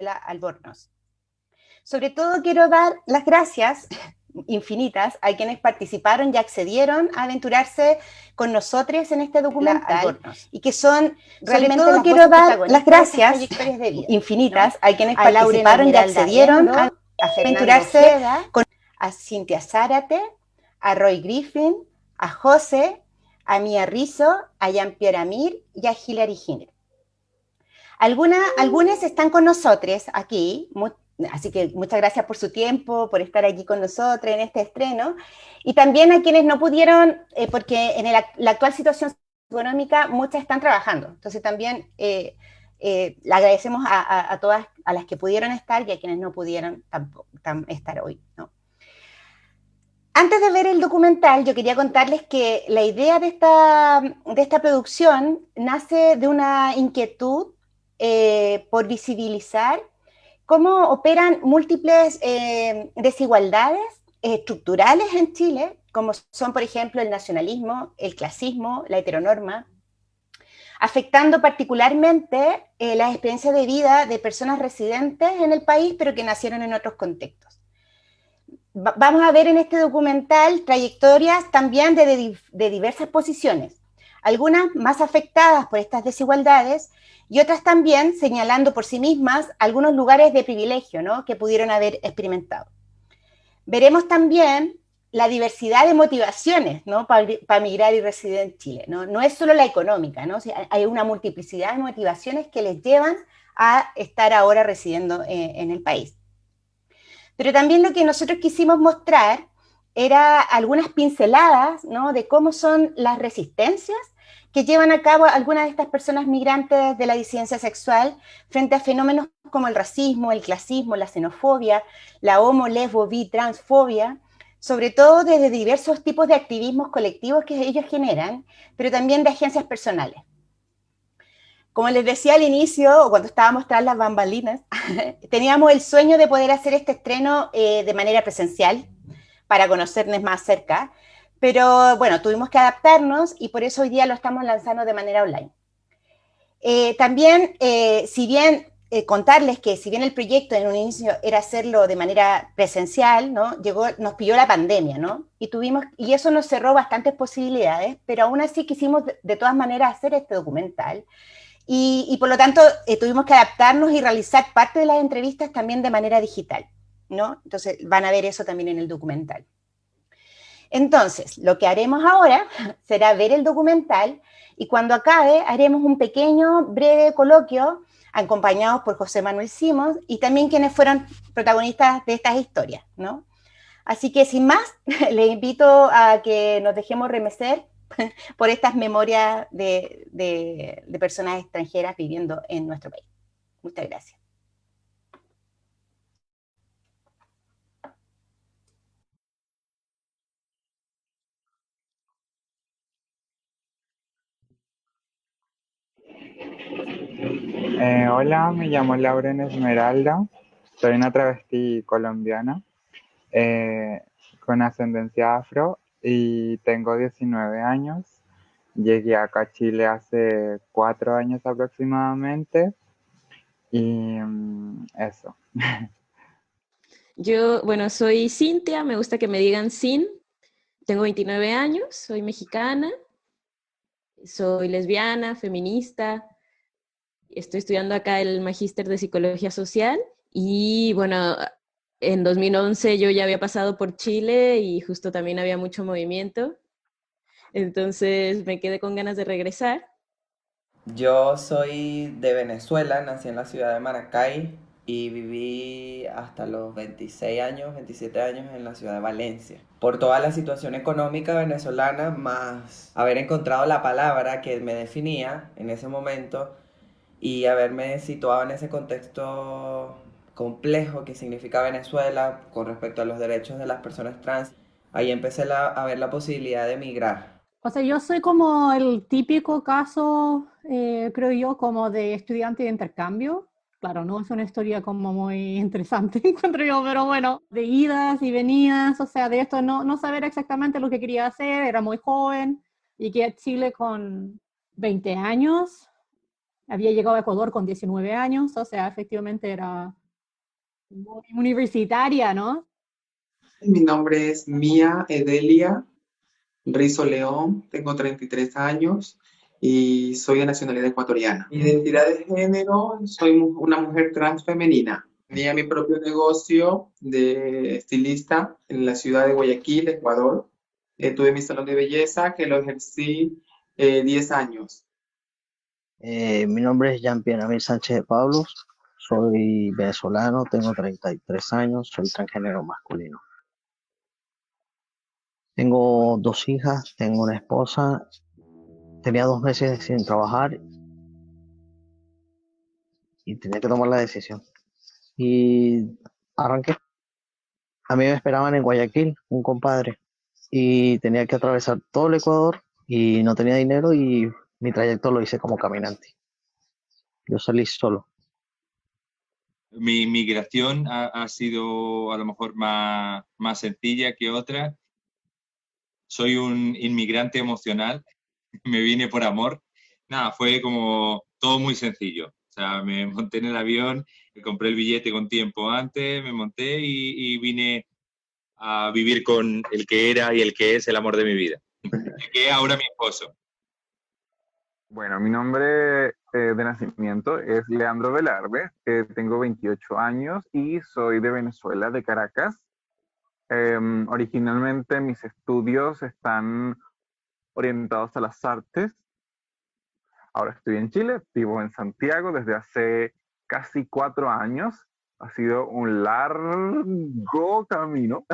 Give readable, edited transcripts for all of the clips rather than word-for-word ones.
Gabriela Albornoz. Sobre todo quiero dar las gracias infinitas a quienes participaron y accedieron a aventurarse con nosotros en este documental y que son realmente sobre todo quiero dar las gracias infinitas, ¿no?, a quienes participaron y accedieron a aventurarse con a Cintia Zárate, a Roy Griffin, a José, a Mía Rizzo, a Jean-Pierre Amir y a Hilary Giner. Algunas están con nosotros aquí, así que muchas gracias por su tiempo, por estar aquí con nosotros en este estreno, y también a quienes no pudieron, porque en la actual situación económica muchas están trabajando, entonces también le agradecemos a todas, a las que pudieron estar y a quienes no pudieron tampoco estar hoy, ¿no? Antes de ver el documental, yo quería contarles que la idea de esta producción nace de una inquietud por visibilizar cómo operan múltiples desigualdades estructurales en Chile, como son, por ejemplo, el nacionalismo, el clasismo, la heteronorma, afectando particularmente las experiencias de vida de personas residentes en el país, pero que nacieron en otros contextos. Vamos a ver en este documental trayectorias también de diversas posiciones, algunas más afectadas por estas desigualdades y otras también señalando por sí mismas algunos lugares de privilegio, ¿no?, que pudieron haber experimentado. Veremos también la diversidad de motivaciones, ¿no?, para migrar y residir en Chile, ¿no? No es solo la económica, ¿no? O sea, hay una multiplicidad de motivaciones que les llevan a estar ahora residiendo en el país. Pero también lo que nosotros quisimos mostrar era algunas pinceladas, ¿no?, de cómo son las resistencias que llevan a cabo algunas de estas personas migrantes de la disidencia sexual frente a fenómenos como el racismo, el clasismo, la xenofobia, la homo, lesbo, bi, transfobia, sobre todo desde diversos tipos de activismos colectivos que ellos generan, pero también de agencias personales. Como les decía al inicio, o cuando estábamos tras las bambalinas, teníamos el sueño de poder hacer este estreno de manera presencial, para conocernos más cerca, pero bueno, tuvimos que adaptarnos y por eso hoy día lo estamos lanzando de manera online. También, si bien contarles que si bien el proyecto en un inicio era hacerlo de manera presencial, ¿no?, nos pilló la pandemia, ¿no?, y eso nos cerró bastantes posibilidades, pero aún así quisimos de todas maneras hacer este documental. Y por lo tanto tuvimos que adaptarnos y realizar parte de las entrevistas también de manera digital, ¿no? Entonces van a ver eso también en el documental. Entonces, lo que haremos ahora será ver el documental y cuando acabe haremos un pequeño, breve coloquio acompañados por José Manuel Simons y también quienes fueron protagonistas de estas historias, ¿no? Así que sin más, les invito a que nos dejemos remecer por estas memorias de personas extranjeras viviendo en nuestro país. Muchas gracias. Hola, me llamo Lauren Esmeralda, soy una travesti colombiana con ascendencia afro y tengo 19 años. Llegué acá a Chile hace 4 años aproximadamente y eso. Yo, bueno, soy Cintia, me gusta que me digan Cin, tengo 29 años, soy mexicana, soy lesbiana, feminista, estoy estudiando acá el magíster de psicología social y bueno, en 2011 yo ya había pasado por Chile y justo también había mucho movimiento, entonces me quedé con ganas de regresar. Yo soy de Venezuela, nací en la ciudad de Maracay y viví hasta los 26 años, 27 años en la ciudad de Valencia. Por toda la situación económica venezolana, más haber encontrado la palabra que me definía en ese momento y haberme situado en ese contexto complejo que significa Venezuela con respecto a los derechos de las personas trans, ahí empecé a ver la posibilidad de emigrar. O sea, yo soy como el típico caso, creo yo, como de estudiante de intercambio. Claro, no es una historia como muy interesante, encuentro yo, pero bueno, de idas y venidas, o sea, de esto no saber exactamente lo que quería hacer, era muy joven, llegué a Chile con 20 años, había llegado a Ecuador con 19 años, o sea, efectivamente era muy universitaria, ¿no? Mi nombre es Mía Edelia Rizo León, tengo 33 años y soy de nacionalidad ecuatoriana. Mi identidad de género, soy una mujer trans femenina. Tenía mi propio negocio de estilista en la ciudad de Guayaquil, Ecuador. Tuve mi salón de belleza que lo ejercí 10 años. Mi nombre es Jean-Pierre Amir Sánchez de Pablos, soy venezolano, tengo 33 años, soy transgénero masculino. Tengo 2 hijas, tengo una esposa, tenía 2 meses sin trabajar y tenía que tomar la decisión. Y arranqué. A mí me esperaban en Guayaquil, un compadre, y tenía que atravesar todo el Ecuador y no tenía dinero y mi trayecto lo hice como caminante. Yo salí solo. Mi migración ha sido a lo mejor más sencilla que otra. Soy un inmigrante emocional, me vine por amor. Nada, fue como todo muy sencillo. O sea, me monté en el avión, me compré el billete con tiempo antes, me monté y vine a vivir con el que era y el que es el amor de mi vida, que es ahora mi esposo. Bueno, mi nombre de nacimiento es Leandro Velarde, tengo 28 años y soy de Venezuela, de Caracas. Originalmente mis estudios están orientados a las artes. Ahora estoy en Chile, vivo en Santiago desde hace casi 4 años. Ha sido un largo camino.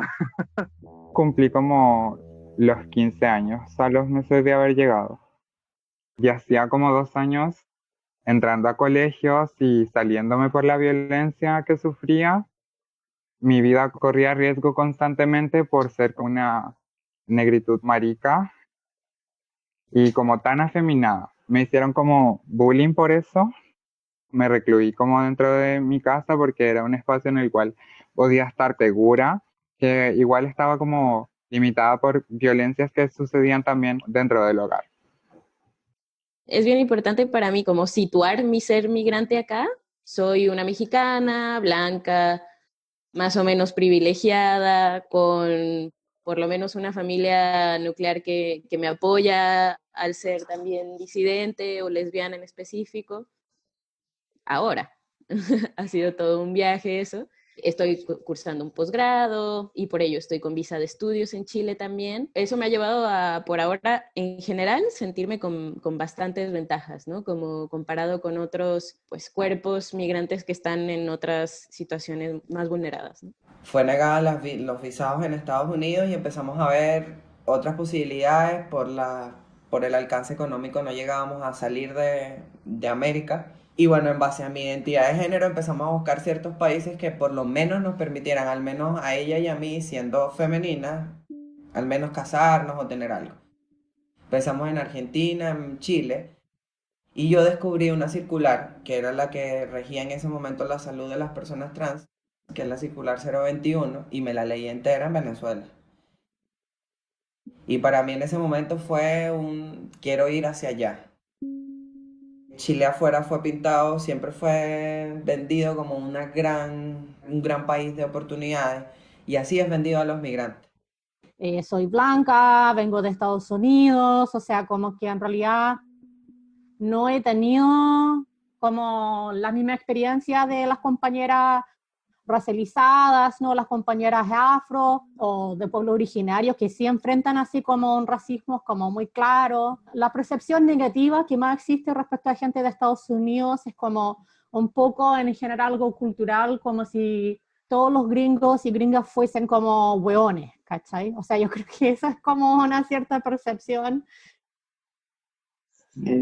Cumplí como los 15 años a los meses de haber llegado. Y hacía como 2 años entrando a colegios y saliéndome por la violencia que sufría. Mi vida corría riesgo constantemente por ser una negritud marica y como tan afeminada. Me hicieron como bullying por eso. Me recluí como dentro de mi casa porque era un espacio en el cual podía estar segura, que igual estaba como limitada por violencias que sucedían también dentro del hogar. Es bien importante para mí como situar mi ser migrante acá. Soy una mexicana, blanca, más o menos privilegiada, con por lo menos una familia nuclear que me apoya al ser también disidente o lesbiana en específico. Ahora, ha sido todo un viaje eso. Estoy cursando un posgrado y por ello estoy con visa de estudios en Chile también. Eso me ha llevado a, por ahora, en general, sentirme con bastantes ventajas, ¿no? Como comparado con otros pues, cuerpos migrantes que están en otras situaciones más vulneradas, ¿no? Fue negada los visados en Estados Unidos y empezamos a ver otras posibilidades por el alcance económico. No llegábamos a salir de América. Y bueno, en base a mi identidad de género empezamos a buscar ciertos países que por lo menos nos permitieran, al menos a ella y a mí, siendo femeninas, al menos casarnos o tener algo. Empezamos en Argentina, en Chile, y yo descubrí una circular, que era la que regía en ese momento la salud de las personas trans, que es la circular 021, y me la leí entera en Venezuela. Y para mí en ese momento fue quiero ir hacia allá. Chile afuera fue pintado, siempre fue vendido como un gran país de oportunidades, y así es vendido a los migrantes. Soy blanca, vengo de Estados Unidos, o sea, como que en realidad no he tenido como la misma experiencia de las compañeras racializadas, ¿no? Las compañeras afro o de pueblos originarios que sí enfrentan así como un racismo como muy claro. La percepción negativa que más existe respecto a gente de Estados Unidos es como un poco en general algo cultural, como si todos los gringos y gringas fuesen como hueones, ¿cachai? O sea, yo creo que esa es como una cierta percepción.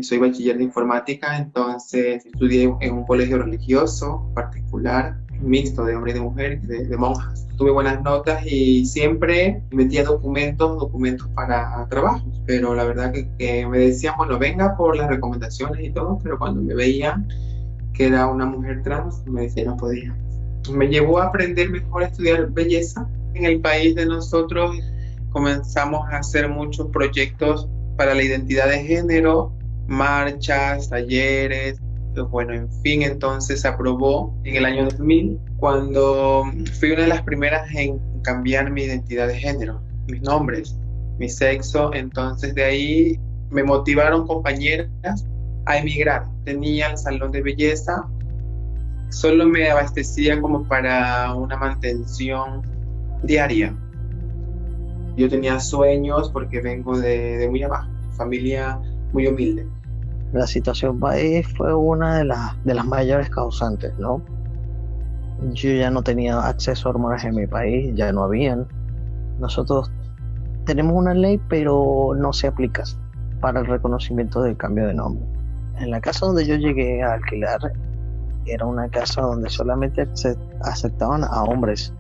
Soy bachiller de informática, entonces estudié en un colegio religioso particular, mixto de hombres y de mujeres, de monjas. Tuve buenas notas y siempre metía documentos para trabajos, pero la verdad que me decían, bueno, venga por las recomendaciones y todo, pero cuando me veían que era una mujer trans, me decía no podía. Me llevó a aprender mejor a estudiar belleza. En el país de nosotros comenzamos a hacer muchos proyectos para la identidad de género, marchas, talleres, Bueno, en fin, entonces se aprobó en el año 2000, cuando fui una de las primeras en cambiar mi identidad de género, mis nombres, mi sexo. Entonces de ahí me motivaron compañeras a emigrar. Tenía el salón de belleza, solo me abastecía como para una mantención diaria. Yo tenía sueños porque vengo de muy abajo, familia muy humilde. La situación país fue una de las mayores causantes, ¿no? Yo ya no tenía acceso a hormonas en mi país, ya no habían. Nosotros tenemos una ley, pero no se aplica para el reconocimiento del cambio de nombre. En la casa donde yo llegué a alquilar, era una casa donde solamente aceptaban a hombres.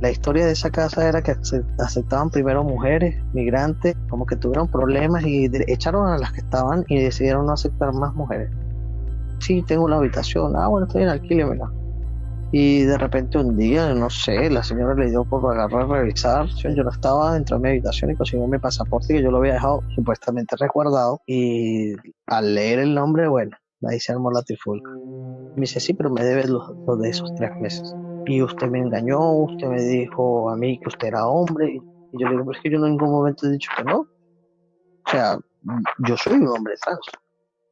La historia de esa casa era que aceptaban primero mujeres, migrantes, como que tuvieron problemas y echaron a las que estaban y decidieron no aceptar más mujeres. Sí, tengo la habitación. Ah, bueno, estoy en alquílemela. Y de repente un día, no sé, la señora le dio por agarrar a revisar. Yo no estaba dentro de mi habitación y consiguió mi pasaporte, que yo lo había dejado supuestamente resguardado. Y al leer el nombre, bueno, ahí se armó la trifulca. Me dice, sí, pero me debe los de esos 3 meses. Y usted me engañó, usted me dijo a mí que usted era hombre. Y yo le digo, pero es que yo en ningún momento he dicho que no. O sea, yo soy un hombre trans.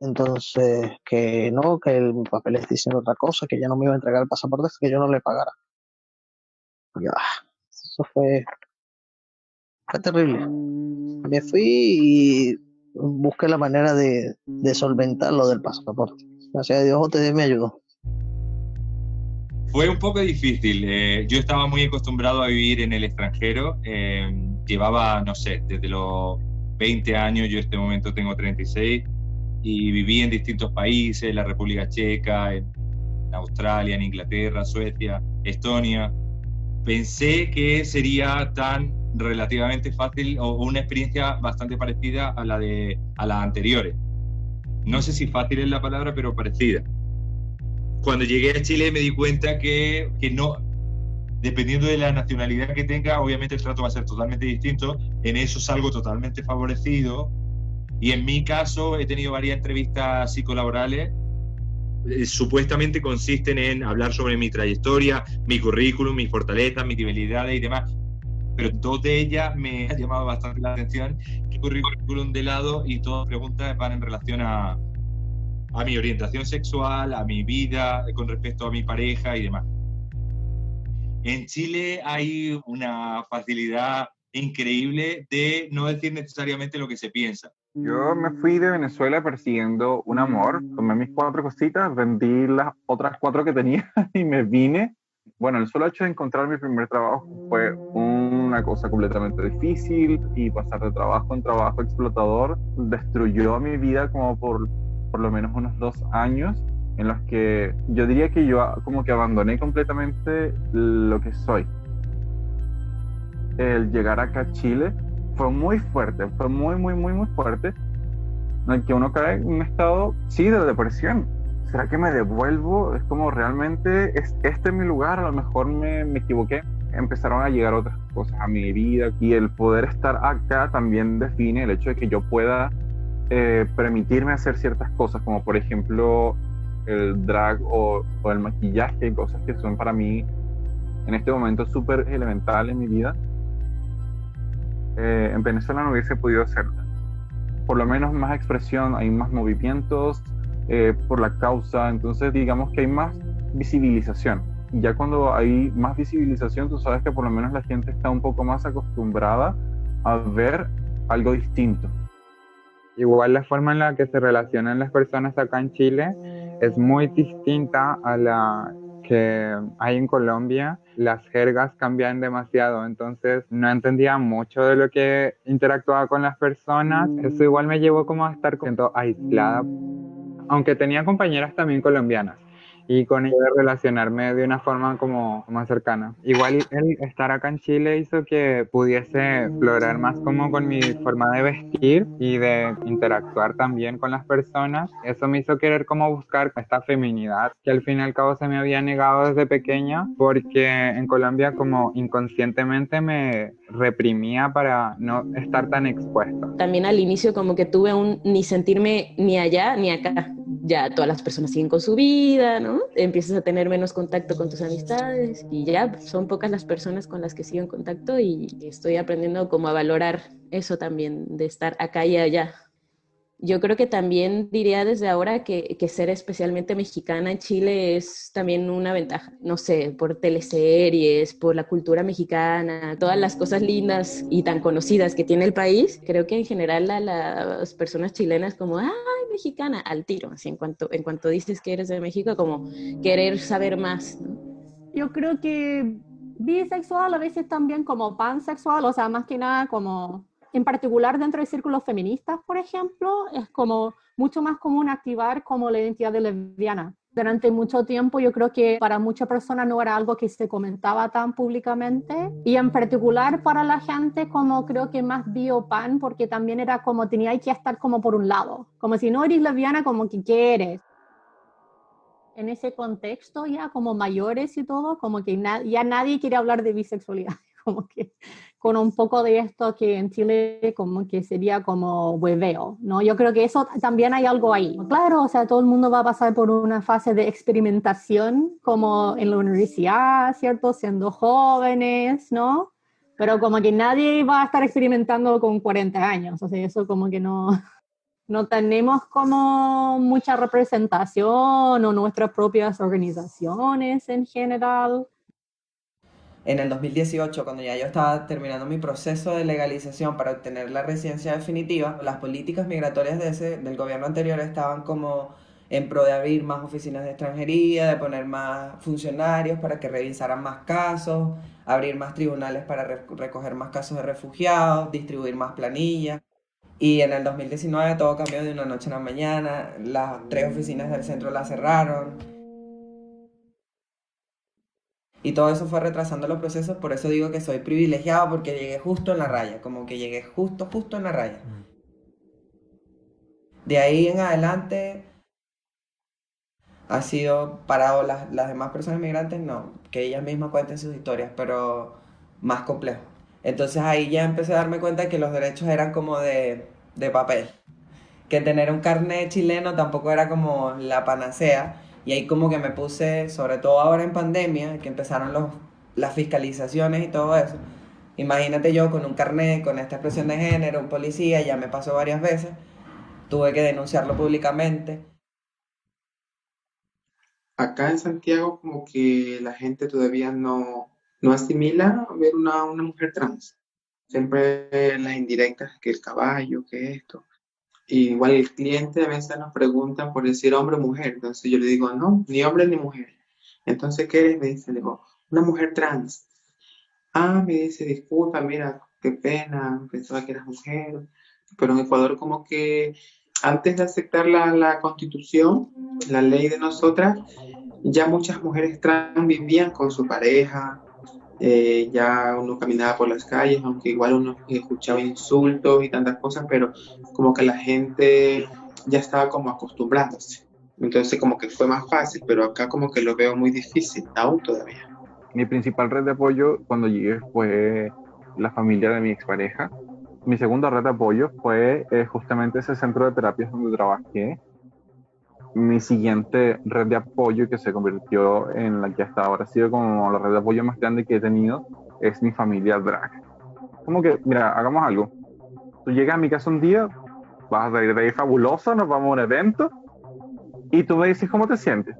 Entonces, que no, que mi papel está diciendo otra cosa, que ya no me iba a entregar el pasaporte hasta que yo no le pagara. Y eso fue terrible. Me fui y busqué la manera de solventar lo del pasaporte. Gracias a Dios, OTD me ayudó. Fue un poco difícil. Yo estaba muy acostumbrado a vivir en el extranjero. Llevaba, no sé, desde los 20 años, yo en este momento tengo 36, y viví en distintos países, en la República Checa, en Australia, en Inglaterra, Suecia, Estonia. Pensé que sería tan relativamente fácil o una experiencia bastante parecida a las anteriores. No sé si fácil es la palabra, pero parecida. Cuando llegué a Chile me di cuenta que no, dependiendo de la nacionalidad que tenga, obviamente el trato va a ser totalmente distinto. En eso salgo totalmente favorecido. Y en mi caso he tenido varias entrevistas psicolaborales. Supuestamente consisten en hablar sobre mi trayectoria, mi currículum, mis fortalezas, mis debilidades y demás. Pero dos de ellas me han llamado bastante la atención. ¿Qué currículum de lado? Y todas las preguntas van en relación a mi orientación sexual, a mi vida con respecto a mi pareja y demás. En Chile hay una facilidad increíble de no decir necesariamente lo que se piensa. Yo me fui de Venezuela persiguiendo un amor, tomé mis 4 cositas, vendí las otras 4 que tenía y me vine. Bueno, el solo hecho de encontrar mi primer trabajo fue una cosa completamente difícil, y pasar de trabajo en trabajo explotador destruyó mi vida como por lo menos unos 2 años, en los que yo diría que yo como que abandoné completamente lo que soy. El llegar acá a Chile fue muy fuerte, fue muy fuerte, en el que uno cae en un estado, sí, de depresión. ¿Será que me devuelvo? Es como, realmente, ¿es este mi lugar? A lo mejor me equivoqué. Empezaron a llegar otras cosas a mi vida, y el poder estar acá también define el hecho de que yo pueda permitirme hacer ciertas cosas, como por ejemplo el drag o el maquillaje, cosas que son para mí en este momento súper elementales en mi vida. En Venezuela no hubiese podido hacerlo. Por lo menos más expresión, hay más movimientos por la causa, entonces digamos que hay más visibilización. Y ya cuando hay más visibilización, tú sabes que por lo menos la gente está un poco más acostumbrada a ver algo distinto. Igual la forma en la que se relacionan las personas acá en Chile es muy distinta a la que hay en Colombia. Las jergas cambian demasiado, entonces no entendía mucho de lo que interactuaba con las personas. Eso igual me llevó como a estar aislada, aunque tenía compañeras también colombianas, y con ello de relacionarme de una forma como más cercana. Igual el estar acá en Chile hizo que pudiese explorar más como con mi forma de vestir y de interactuar también con las personas. Eso me hizo querer como buscar esta feminidad que al fin y al cabo se me había negado desde pequeña, porque en Colombia como inconscientemente me reprimía para no estar tan expuesta. También al inicio como que tuve un ni sentirme ni allá ni acá. ya todas las personas siguen con su vida, ¿no? Empiezas a tener menos contacto con tus amistades y ya son pocas las personas con las que sigo en contacto y estoy aprendiendo como a valorar eso también, de estar acá y allá. Yo creo que también diría desde ahora que ser especialmente mexicana en Chile es también una ventaja. No sé, por teleseries, por la cultura mexicana, todas las cosas lindas y tan conocidas que tiene el país. Creo que en general a las personas chilenas como, ay, mexicana, al tiro. Así en cuanto dices que eres de México, como querer saber más, ¿no? Yo creo que bisexual a veces también como pansexual, o sea, más que nada como, en particular dentro de círculos feministas, por ejemplo, es como mucho más común activar como la identidad de lesbiana. Durante mucho tiempo yo creo que para muchas personas no era algo que se comentaba tan públicamente y en particular para la gente como creo que más bi o pan, porque también era como tenía que estar como por un lado, como si no eres lesbiana como que ¿qué eres? En ese contexto ya como mayores y todo, como que ya nadie quiere hablar de bisexualidad, como que con un poco de esto que en Chile como que sería como hueveo, ¿no? Yo creo que eso también hay algo ahí. Claro, o sea, todo el mundo va a pasar por una fase de experimentación como en la universidad, ¿cierto? Siendo jóvenes, ¿no? Pero como que nadie va a estar experimentando con 40 años, o sea, eso como que no tenemos como mucha representación o nuestras propias organizaciones en general. En el 2018, cuando ya yo estaba terminando mi proceso de legalización para obtener la residencia definitiva, las políticas migratorias del gobierno anterior estaban como en pro de abrir más oficinas de extranjería, de poner más funcionarios para que revisaran más casos, abrir más tribunales para recoger más casos de refugiados, distribuir más planillas. Y en el 2019 todo cambió de una noche a la mañana, las 3 oficinas del centro las cerraron. Y todo eso fue retrasando los procesos, por eso digo que soy privilegiado porque llegué justo en la raya, como que llegué justo en la raya. De ahí en adelante ha sido parado las demás personas migrantes, no, que ellas mismas cuenten sus historias, pero más complejo. Entonces ahí ya empecé a darme cuenta que los derechos eran como de papel, que tener un carnet chileno tampoco era como la panacea. Y ahí como que me puse, sobre todo ahora en pandemia, que empezaron las fiscalizaciones y todo eso. Imagínate yo con un carnet, con esta expresión de género, un policía, ya me pasó varias veces, tuve que denunciarlo públicamente. Acá en Santiago como que la gente todavía no asimila ver una mujer trans. Siempre las indirectas, que el caballo, que esto. Y igual el cliente a veces nos pregunta por decir hombre o mujer. Entonces yo le digo, no, ni hombre ni mujer. Entonces, ¿qué eres? Me dice, le digo, una mujer trans. Ah, me dice, disculpa, mira, qué pena, pensaba que eras mujer. Pero en Ecuador como que antes de aceptar la constitución, la ley de nosotras, ya muchas mujeres trans vivían con su pareja, ya uno caminaba por las calles, aunque igual uno escuchaba insultos y tantas cosas, pero como que la gente ya estaba como acostumbrándose. Entonces como que fue más fácil, pero acá como que lo veo muy difícil, aún todavía. Mi principal red de apoyo cuando llegué fue la familia de mi expareja. Mi segunda red de apoyo fue justamente ese centro de terapias donde trabajé. Mi siguiente red de apoyo, que se convirtió en la que hasta ahora ha sido como la red de apoyo más grande que he tenido, es mi familia drag. Como que, mira, hagamos algo. Tú llegas a mi casa un día, vas a salir de ahí fabuloso, nos vamos a un evento, y tú me dices cómo te sientes.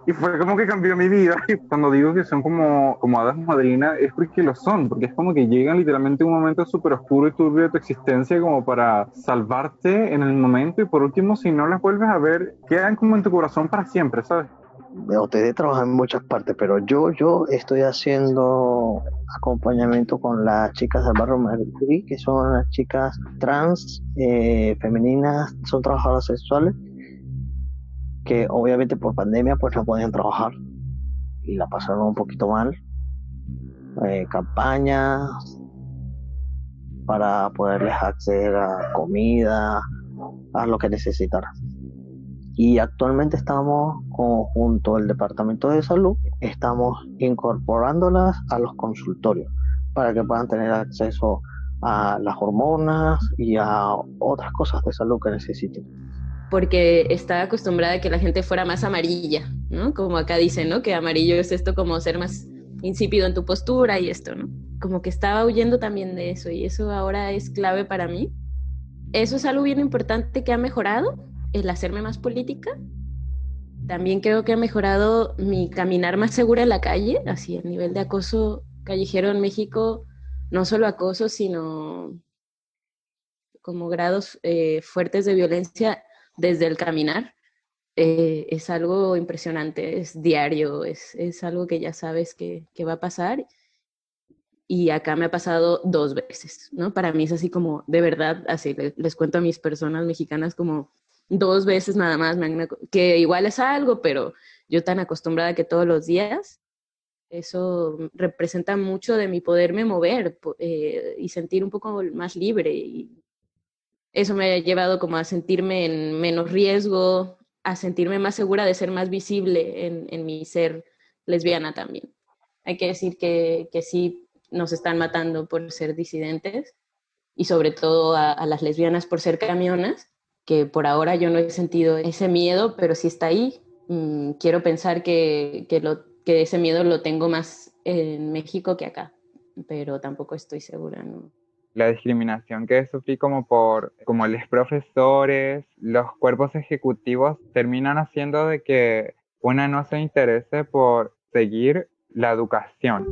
Y fue como que cambió mi vida. Y cuando digo que son como hadas madrinas, es porque lo son, porque es como que llegan literalmente a un momento súper oscuro y turbio de tu existencia como para salvarte en el momento, y por último, si no las vuelves a ver, quedan como en tu corazón para siempre, ¿sabes? Ustedes trabajan en muchas partes, pero yo estoy haciendo acompañamiento con las chicas del barrio Mercury, que son las chicas trans, femeninas, son trabajadoras sexuales, que obviamente por pandemia pues no podían trabajar y la pasaron un poquito mal. Campañas para poderles acceder a comida, a lo que necesitaran. Y actualmente estamos junto al Departamento de Salud, estamos incorporándolas a los consultorios para que puedan tener acceso a las hormonas y a otras cosas de salud que necesiten. porque estaba acostumbrada a que la gente fuera más amarilla, ¿no? Como acá dicen, ¿no? Que amarillo es esto como ser más insípido en tu postura y esto, ¿no? Como que estaba huyendo también de eso y eso ahora es clave para mí. Eso es algo bien importante que ha mejorado, el hacerme más política. También creo que ha mejorado mi caminar más segura en la calle, así el nivel de acoso callejero en México, no solo acoso, sino como grados fuertes de violencia desde el caminar. Es algo impresionante, es diario, es algo que ya sabes que va a pasar y acá me ha pasado 2 veces, ¿no? Para mí es así como, de verdad, así les cuento a mis personas mexicanas como 2 veces nada más, que igual es algo, pero yo tan acostumbrada que todos los días, eso representa mucho de mi poderme mover y sentir un poco más libre y eso me ha llevado como a sentirme en menos riesgo, a sentirme más segura de ser más visible en mi ser lesbiana también. Hay que decir que sí nos están matando por ser disidentes y sobre todo a las lesbianas por ser camionas, que por ahora yo no he sentido ese miedo, pero sí está ahí. Quiero pensar que ese miedo lo tengo más en México que acá, pero tampoco estoy segura, ¿no? La discriminación que sufrí como los profesores, los cuerpos ejecutivos terminan haciendo de que una no se interese por seguir la educación,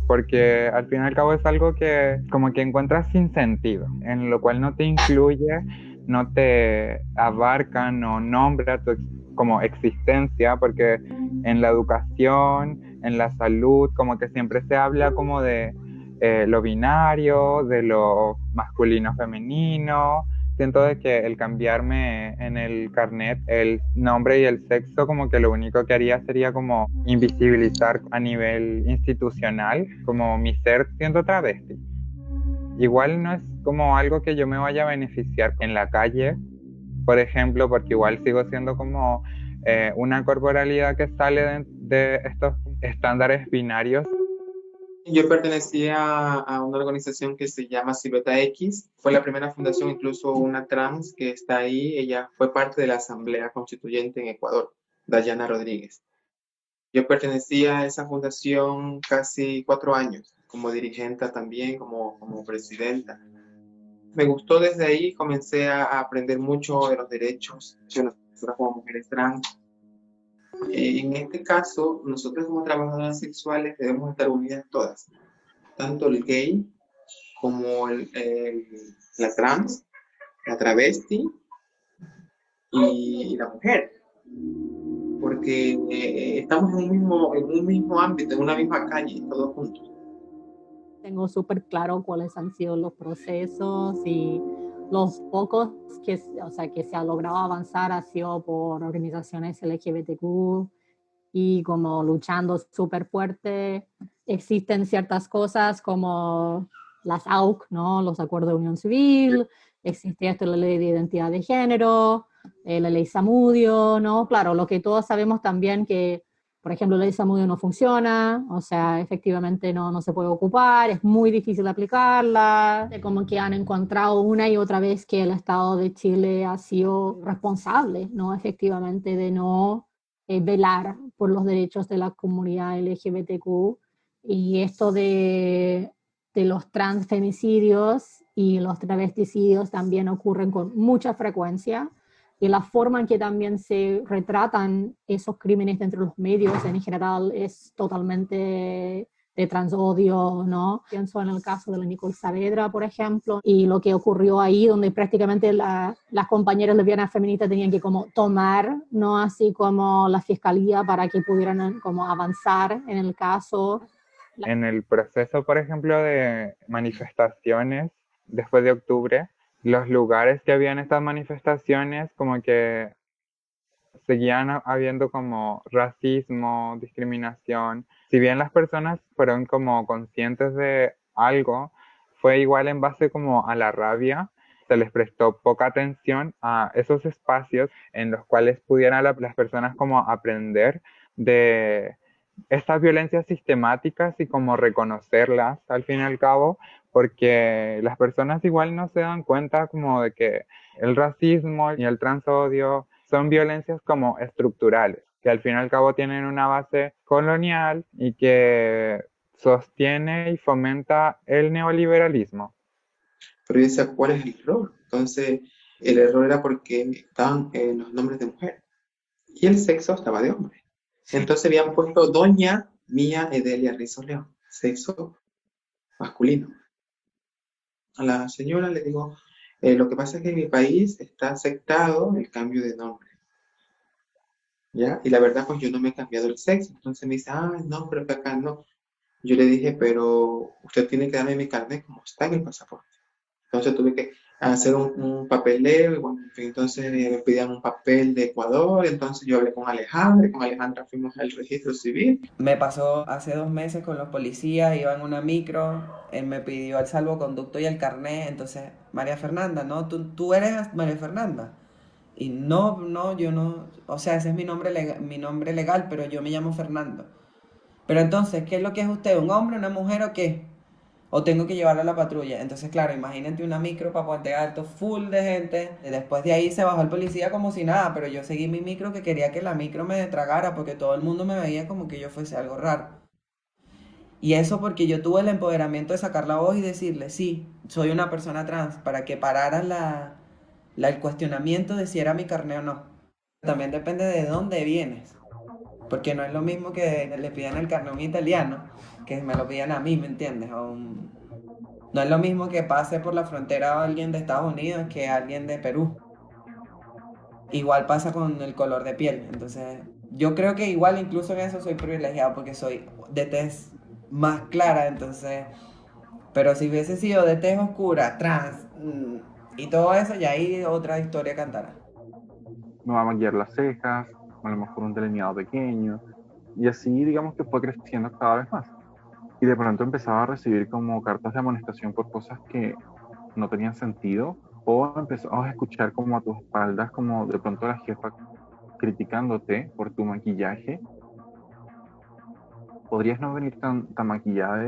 porque al fin y al cabo es algo que como que encuentras sin sentido, en lo cual no te incluye, no te abarca, no nombra como existencia, porque en la educación, en la salud, como que siempre se habla como de lo binario, de lo masculino femenino. Siento de que el cambiarme en el carnet el nombre y el sexo como que lo único que haría sería como invisibilizar a nivel institucional como mi ser siendo travesti. Igual no es como algo que yo me vaya a beneficiar en la calle, por ejemplo, porque igual sigo siendo como una corporalidad que sale de estos estándares binarios. Yo pertenecía a una organización que se llama Silueta X. Fue la primera fundación, incluso una trans que está ahí. Ella fue parte de la Asamblea Constituyente en Ecuador, Dayana Rodríguez. Yo pertenecía a esa fundación casi 4 años, como dirigente también, como presidenta. Me gustó desde ahí, comencé a aprender mucho de los derechos de nosotras como mujeres trans. En este caso, nosotros como trabajadoras sexuales debemos estar unidas todas, tanto el gay como la trans, la travesti y la mujer, porque estamos en un mismo ámbito, en una misma calle, todos juntos. Tengo súper claro cuáles han sido los procesos y los pocos que, o sea, que se ha logrado avanzar ha sido por organizaciones LGBTQ y como luchando súper fuerte. Existen ciertas cosas como las AUC, ¿no? Los acuerdos de unión civil, existe esto, la ley de identidad de género, la ley Zamudio, ¿no? Claro, lo que todos sabemos también que, por ejemplo, la ley Zamudio no funciona, o sea, efectivamente no se puede ocupar, es muy difícil aplicarla, como que han encontrado una y otra vez que el Estado de Chile ha sido responsable, ¿no? Efectivamente de no velar por los derechos de la comunidad LGBTQ y esto de los transfemicidios y los travesticidios también ocurren con mucha frecuencia y la forma en que también se retratan esos crímenes dentro de los medios en general es totalmente de transodio, ¿no? Pienso en el caso de la Nicole Saavedra, por ejemplo, y lo que ocurrió ahí, donde prácticamente las compañeras lesbianas feministas tenían que como tomar, ¿no? Así como la fiscalía para que pudieran como avanzar en el caso. En el proceso, por ejemplo, de manifestaciones después de octubre, los lugares que habían estas manifestaciones como que seguían habiendo como racismo, discriminación. Si bien las personas fueron como conscientes de algo, fue igual en base como a la rabia. Se les prestó poca atención a esos espacios en los cuales pudieran las personas como aprender de estas violencias sistemáticas y como reconocerlas al fin y al cabo, porque las personas igual no se dan cuenta como de que el racismo y el transodio son violencias como estructurales, que al fin y al cabo tienen una base colonial y que sostiene y fomenta el neoliberalismo. Pero yo decía, ¿cuál es el error? Entonces, el error era porque estaban los nombres de mujer y el sexo estaba de hombre. Entonces habían puesto Doña Mía Edelia Rizzo León, sexo masculino. A la señora le digo, lo que pasa es que en mi país está aceptado el cambio de nombre, ¿ya? Y la verdad, pues yo no me he cambiado el sexo. Entonces me dice, ah, no, pero que acá no. Yo le dije, pero usted tiene que darme mi carnet como está en el pasaporte. Entonces tuve que hacer un papeleo, y bueno, en fin, entonces me pedían un papel de Ecuador, entonces yo hablé con Alejandra fuimos al registro civil. Me pasó hace 2 meses con los policías, iba en una micro, él me pidió el salvoconducto y el carnet, entonces, María Fernanda, ¿no? ¿Tú eres María Fernanda? Y no, yo no, o sea, ese es mi nombre legal, pero yo me llamo Fernando. Pero entonces, ¿qué es lo que es usted? ¿Un hombre, una mujer o qué? O tengo que llevarlo a la patrulla. Entonces, claro, imagínate una micro para Puente Alto, full de gente. Después de ahí se bajó el policía como si nada, pero yo seguí mi micro que quería que la micro me tragara porque todo el mundo me veía como que yo fuese algo raro. Y eso porque yo tuve el empoderamiento de sacar la voz y decirle, sí, soy una persona trans, para que parara el cuestionamiento de si era mi carne o no. También depende de dónde vienes. Porque no es lo mismo que le pidan el carnet a un italiano, que me lo pidan a mí, ¿me entiendes? No es lo mismo que pase por la frontera a alguien de Estados Unidos que a alguien de Perú. Igual pasa con el color de piel. Entonces, yo creo que igual incluso en eso soy privilegiado porque soy de tez más clara, entonces... Pero si hubiese sido de tez oscura, trans, y todo eso, ya ahí otra historia cantará. Me va a maquillar las cejas, a lo mejor un delineado pequeño, y así digamos que fue creciendo cada vez más. Y de pronto empezaba a recibir como cartas de amonestación por cosas que no tenían sentido, o empezabas a escuchar como a tus espaldas, como de pronto la jefa criticándote por tu maquillaje. ¿Podrías no venir tan maquillada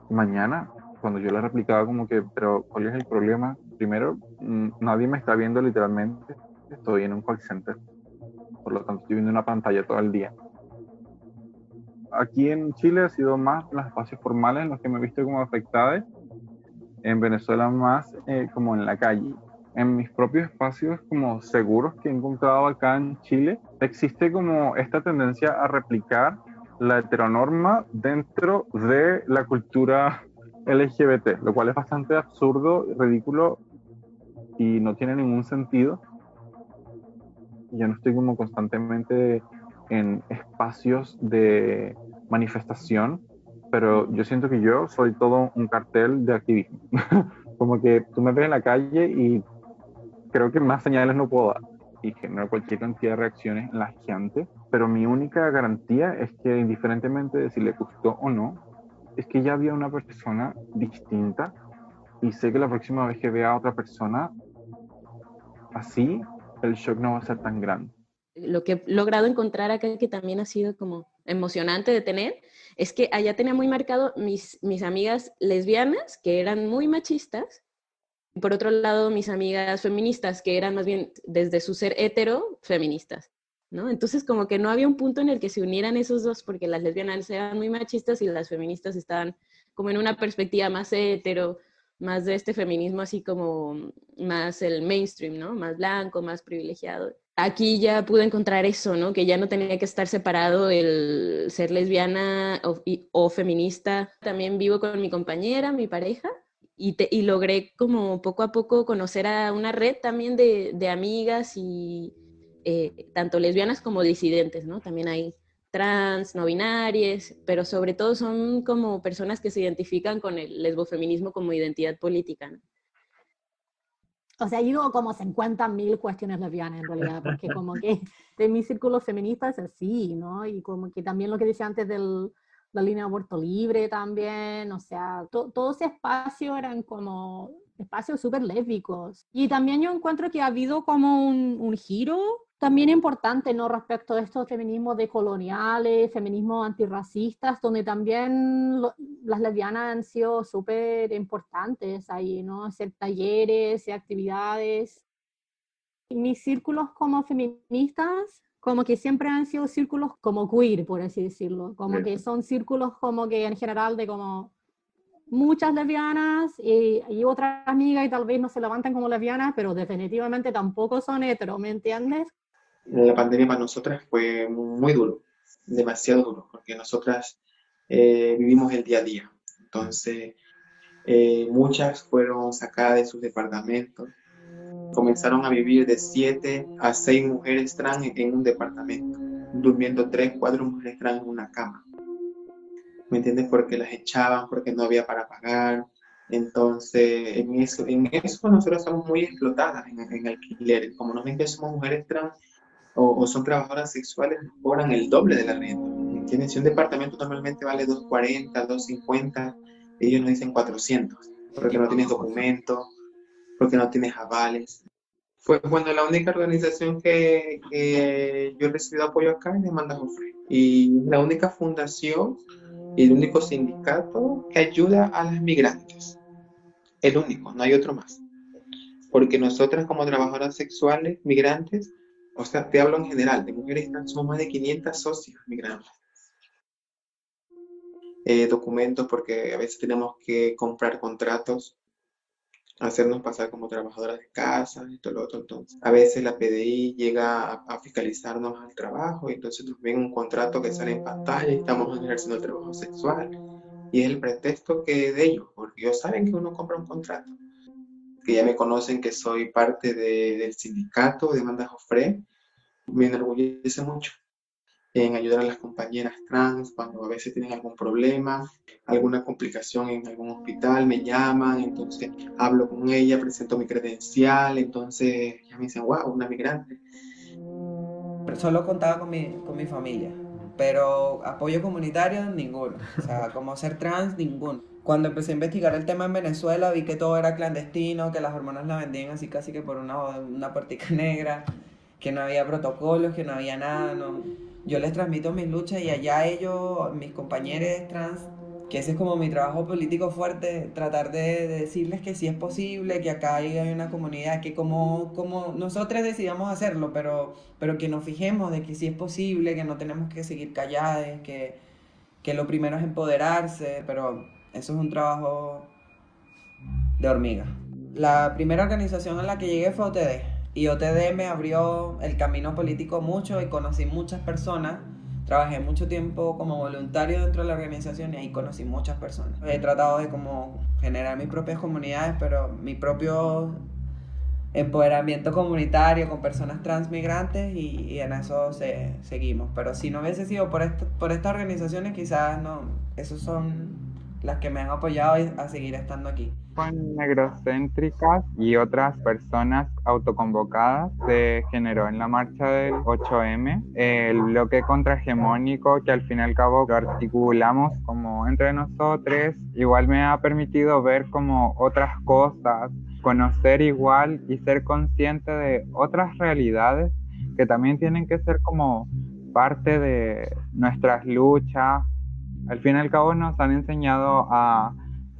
mañana? Cuando yo le replicaba como que, pero ¿cuál es el problema? Primero, nadie me está viendo literalmente, estoy en un call center, por lo tanto estoy viendo una pantalla todo el día. Aquí en Chile ha sido más los espacios formales en los que me he visto como afectada, en Venezuela más como en la calle. En mis propios espacios como seguros que he encontrado acá en Chile, existe como esta tendencia a replicar la heteronorma dentro de la cultura LGBT, lo cual es bastante absurdo, ridículo y no tiene ningún sentido. Yo no estoy como constantemente en espacios de manifestación, pero yo siento que yo soy todo un cartel de activismo. Como que tú me ves en la calle y creo que más señales no puedo dar y genero cualquier cantidad de reacciones en la gente, pero mi única garantía es que indiferentemente de si le gustó o no, es que ya había una persona distinta y sé que la próxima vez que vea a otra persona así, el shock no va a ser tan grande. Lo que he logrado encontrar acá, que también ha sido como emocionante de tener, es que allá tenía muy marcado mis amigas lesbianas, que eran muy machistas, y por otro lado mis amigas feministas, que eran más bien desde su ser hetero, feministas, ¿no? Entonces como que no había un punto en el que se unieran esos dos, porque las lesbianas eran muy machistas y las feministas estaban como en una perspectiva más hetero, más de este feminismo así como más el mainstream, ¿no? Más blanco, más privilegiado. Aquí ya pude encontrar eso, ¿no? Que ya no tenía que estar separado el ser lesbiana o feminista. También vivo con mi compañera, mi pareja, y logré como poco a poco conocer a una red también de amigas y tanto lesbianas como disidentes, ¿no? También hay trans, no binarias, pero sobre todo son como personas que se identifican con el lesbofeminismo como identidad política, ¿no? O sea, digo como 50.000 cuestiones lesbianas en realidad, porque como que de mis círculos feministas es así, ¿no? Y como que también lo que decía antes de la línea de aborto libre también, o sea, todo ese espacio eran como espacios súper lésbicos. Y también yo encuentro que ha habido como un giro también importante, ¿no? Respecto a estos feminismos decoloniales, feminismos antirracistas, donde también las lesbianas han sido súper importantes ahí, ¿no? Hacer talleres y actividades. Mis círculos como feministas, como que siempre han sido círculos como queer, por así decirlo, como que son círculos como que en general de como muchas lesbianas y otras amigas y tal vez no se levantan como lesbianas, pero definitivamente tampoco son hetero, ¿me entiendes? La pandemia para nosotras fue muy duro, demasiado duro, porque nosotras vivimos el día a día. Entonces, muchas fueron sacadas de sus departamentos. Comenzaron a vivir de 7 a 6 mujeres trans en un departamento, durmiendo 3, 4 mujeres trans en una cama. ¿Me entiendes? Porque las echaban, porque no había para pagar. Entonces, en eso nosotros somos muy explotadas en alquiler. Como nos ven que somos mujeres trans o son trabajadoras sexuales, nos cobran el doble de la renta. ¿Me entiendes? Si un departamento normalmente vale 240, 250, ellos nos dicen 400, porque no tienes documentos, porque no tienes avales. Pues bueno, la única organización que yo he recibido apoyo acá es Demanda Jofre. Y la única fundación y el único sindicato que ayuda a las migrantes. El único, no hay otro más. Porque nosotras como trabajadoras sexuales, migrantes, o sea, te hablo en general, de mujeres trans, somos más de 500 socios migrantes. Documentos, porque a veces tenemos que comprar contratos, hacernos pasar como trabajadoras de casa, esto, lo otro. Entonces, a veces la PDI llega a fiscalizarnos al trabajo y entonces nos ven un contrato que sale en pantalla y estamos ejerciendo el trabajo sexual. Y es el pretexto que de ellos, porque ellos saben que uno compra un contrato. Que ya me conocen que soy parte del sindicato de Demanda Jofre. Me enorgullece mucho en ayudar a las compañeras trans cuando a veces tienen algún problema, alguna complicación en algún hospital, me llaman, entonces hablo con ella, presento mi credencial, entonces ya me dicen, wow, una migrante. Solo contaba con mi familia, pero apoyo comunitario, ninguno. O sea, como ser trans, ninguno. Cuando empecé a investigar el tema en Venezuela, vi que todo era clandestino, que las hormonas la vendían así casi que por una puertica negra, que no había protocolos, que no había nada, no. Yo les transmito mis luchas y allá ellos, mis compañeros trans, que ese es como mi trabajo político fuerte, tratar de decirles que sí es posible, que acá hay una comunidad, que como nosotros decidamos hacerlo, pero que nos fijemos de que sí es posible, que no tenemos que seguir calladas, que lo primero es empoderarse, pero eso es un trabajo de hormiga. La primera organización a la que llegué fue OTD, y OTD me abrió el camino político mucho y conocí muchas personas. Trabajé mucho tiempo como voluntario dentro de la organización y ahí conocí muchas personas. He tratado de como generar mis propias comunidades, pero mi propio empoderamiento comunitario con personas transmigrantes y en eso seguimos. Pero si no hubiese sido por estas organizaciones, quizás no, esos son las que me han apoyado a seguir estando aquí. Con Negrocéntricas y otras personas autoconvocadas se generó en la marcha del 8M el bloque contrahegemónico que al fin y al cabo lo articulamos como entre nosotros. Igual me ha permitido ver como otras cosas, conocer igual y ser consciente de otras realidades que también tienen que ser como parte de nuestras luchas. Al fin y al cabo nos han enseñado a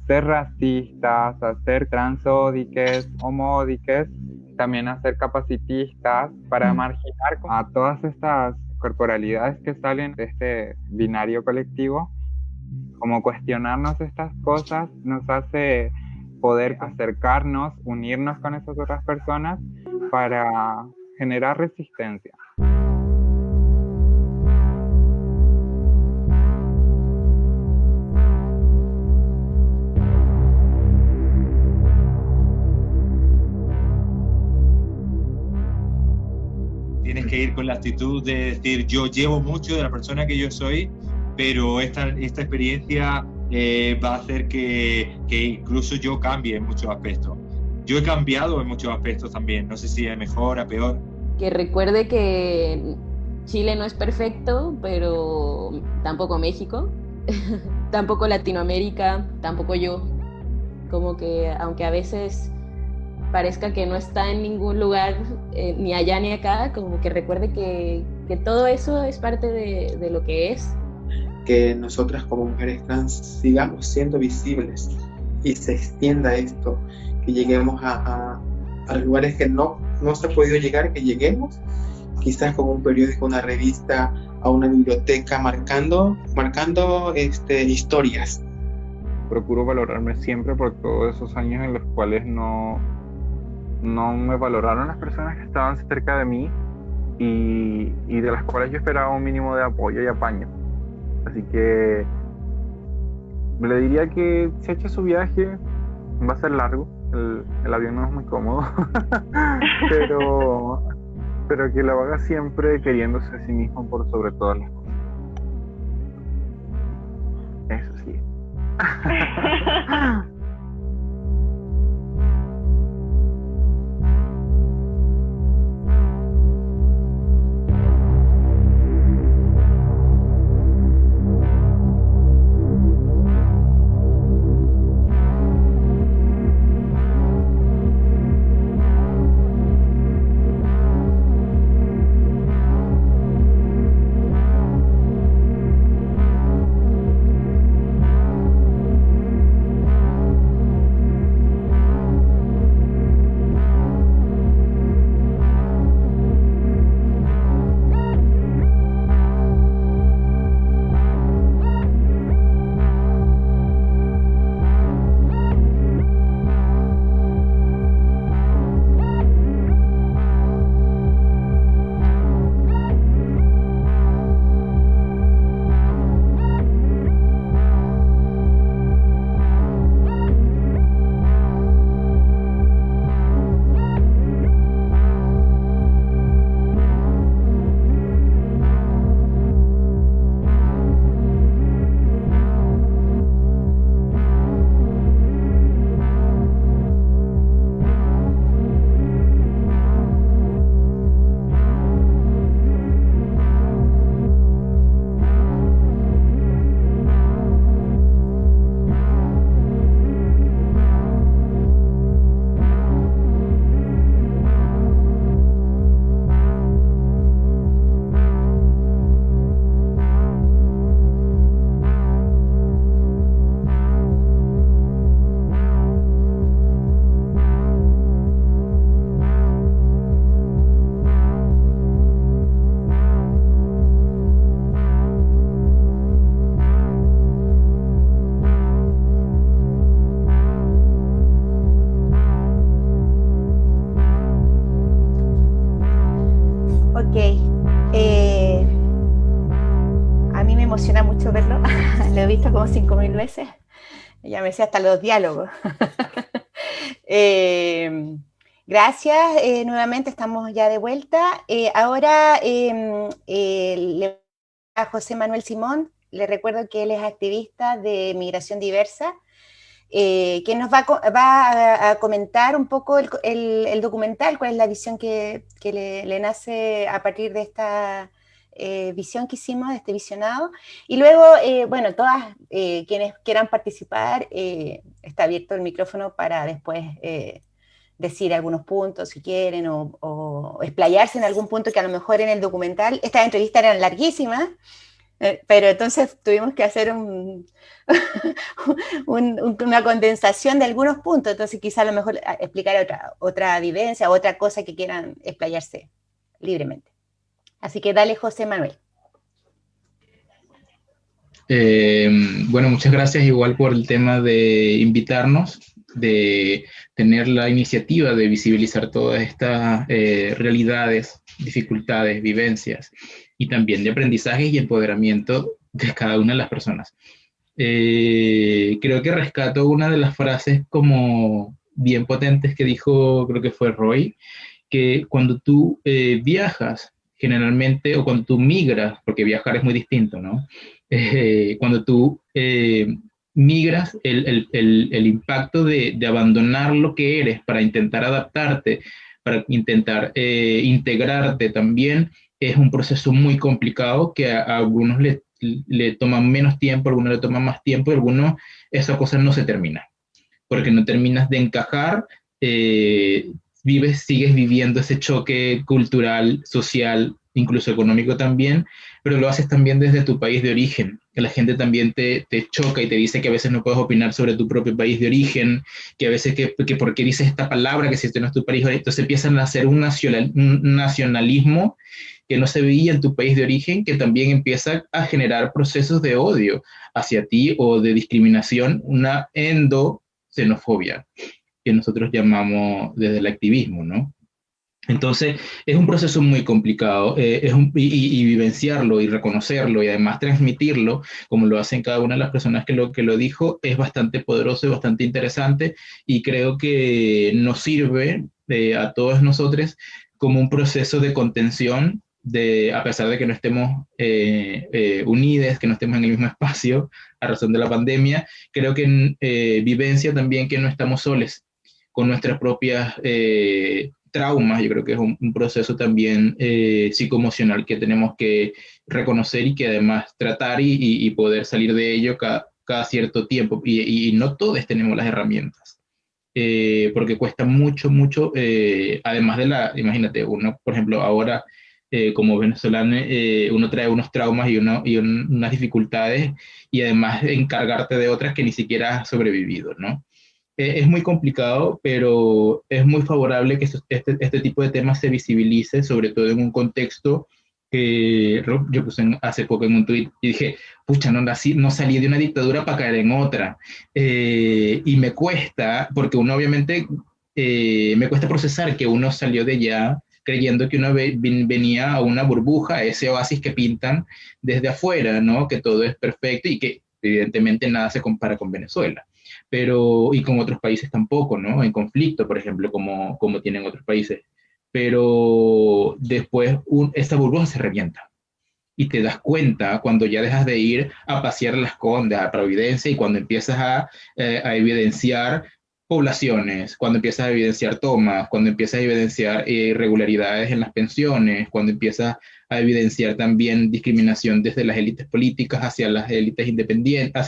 ser racistas, a ser transódiques, homódiques, también a ser capacitistas para marginar a todas estas corporalidades que salen de este binario colectivo. Como cuestionarnos estas cosas nos hace poder acercarnos, unirnos con esas otras personas para generar resistencia. Tienes que ir con la actitud de decir, yo llevo mucho de la persona que yo soy, pero esta experiencia va a hacer que incluso yo cambie en muchos aspectos. Yo he cambiado en muchos aspectos también, no sé si a mejor, a peor. Que recuerde que Chile no es perfecto, pero tampoco México, tampoco Latinoamérica, tampoco yo. Como que aunque a veces parezca que no está en ningún lugar, ni allá ni acá, como que recuerde que todo eso es parte de lo que es. Que nosotras como mujeres trans sigamos siendo visibles y se extienda esto, que lleguemos a lugares que no se ha podido llegar, que lleguemos quizás con un periódico, una revista, a una biblioteca, marcando historias. Procuro valorarme siempre por todos esos años en los cuales no me valoraron las personas que estaban cerca de mí y de las cuales yo esperaba un mínimo de apoyo y apaño. Así que le diría que se eche su viaje, va a ser largo, el avión no es muy cómodo, pero que lo haga siempre queriéndose a sí mismo por sobre todas las cosas. Eso sí. Ok. A mí me emociona mucho verlo. Lo he visto como 5.000 veces. Ya me sé hasta los diálogos. Gracias. Nuevamente estamos ya de vuelta. Ahora a José Manuel Simón, le recuerdo que él es activista de Migración Diversa, que nos va a comentar un poco el documental, cuál es la visión que le nace a partir de esta visión que hicimos, de este visionado. Y luego, bueno, todas quienes quieran participar, está abierto el micrófono para después decir algunos puntos si quieren, o explayarse en algún punto que a lo mejor en el documental, estas entrevistas eran larguísimas, pero entonces tuvimos que hacer una condensación de algunos puntos, entonces quizá a lo mejor explicar otra vivencia, otra cosa que quieran explayarse libremente. Así que dale, José Manuel. Bueno, muchas gracias igual por el tema de invitarnos, de tener la iniciativa de visibilizar todas estas realidades, dificultades, vivencias, y también de aprendizaje y empoderamiento de cada una de las personas. Creo que rescato una de las frases como bien potentes que dijo, creo que fue Roy, que cuando tú viajas, generalmente, o cuando tú migras, porque viajar es muy distinto, ¿no? Cuando tú migras, el impacto de abandonar lo que eres para intentar adaptarte, para intentar integrarte también, es un proceso muy complicado que a algunos le toma menos tiempo, a algunos le toma más tiempo, y a algunos esa cosa no se termina, porque no terminas de encajar sigues viviendo ese choque cultural, social, incluso económico también, pero lo haces también desde tu país de origen, que la gente también te choca y te dice que a veces no puedes opinar sobre tu propio país de origen, que a veces que por qué dices esta palabra, que si este no es tu país, entonces empiezan a hacer un nacionalismo que no se veía en tu país de origen, que también empieza a generar procesos de odio hacia ti o de discriminación, una endoxenofobia, que nosotros llamamos desde el activismo, ¿no? Entonces, es un proceso muy complicado y vivenciarlo y reconocerlo y además transmitirlo, como lo hacen cada una de las personas que lo dijo, es bastante poderoso y bastante interesante y creo que nos sirve a todos nosotros como un proceso de contención, a pesar de que no estemos unidos, que no estemos en el mismo espacio a razón de la pandemia, creo que vivencia también que no estamos solos con nuestras propias traumas. Yo creo que es un proceso también psicoemocional que tenemos que reconocer y que además tratar y poder salir de ello cada cierto tiempo. Y no todos tenemos las herramientas, porque cuesta mucho, mucho, además imagínate, uno, por ejemplo, ahora como venezolano, uno trae unos traumas y unas dificultades y además encargarte de otras que ni siquiera has sobrevivido, ¿no? Es muy complicado, pero es muy favorable que este tipo de temas se visibilice, sobre todo en un contexto que yo puse hace poco en un tuit y dije, pucha, no salí de una dictadura para caer en otra. Y me cuesta, porque uno obviamente, me cuesta procesar que uno salió de allá creyendo que uno venía a una burbuja, a ese oasis que pintan desde afuera, ¿no? Que todo es perfecto y que evidentemente nada se compara con Venezuela, y con otros países tampoco, ¿no? En conflicto, por ejemplo, como tienen otros países. Pero después esta burbuja se revienta y te das cuenta cuando ya dejas de ir a pasear Las Condes, a Providencia, y cuando empiezas a evidenciar poblaciones, cuando empiezas a evidenciar tomas, cuando empiezas a evidenciar irregularidades en las pensiones, cuando empiezas a evidenciar también discriminación desde las élites políticas hacia las élites independientes,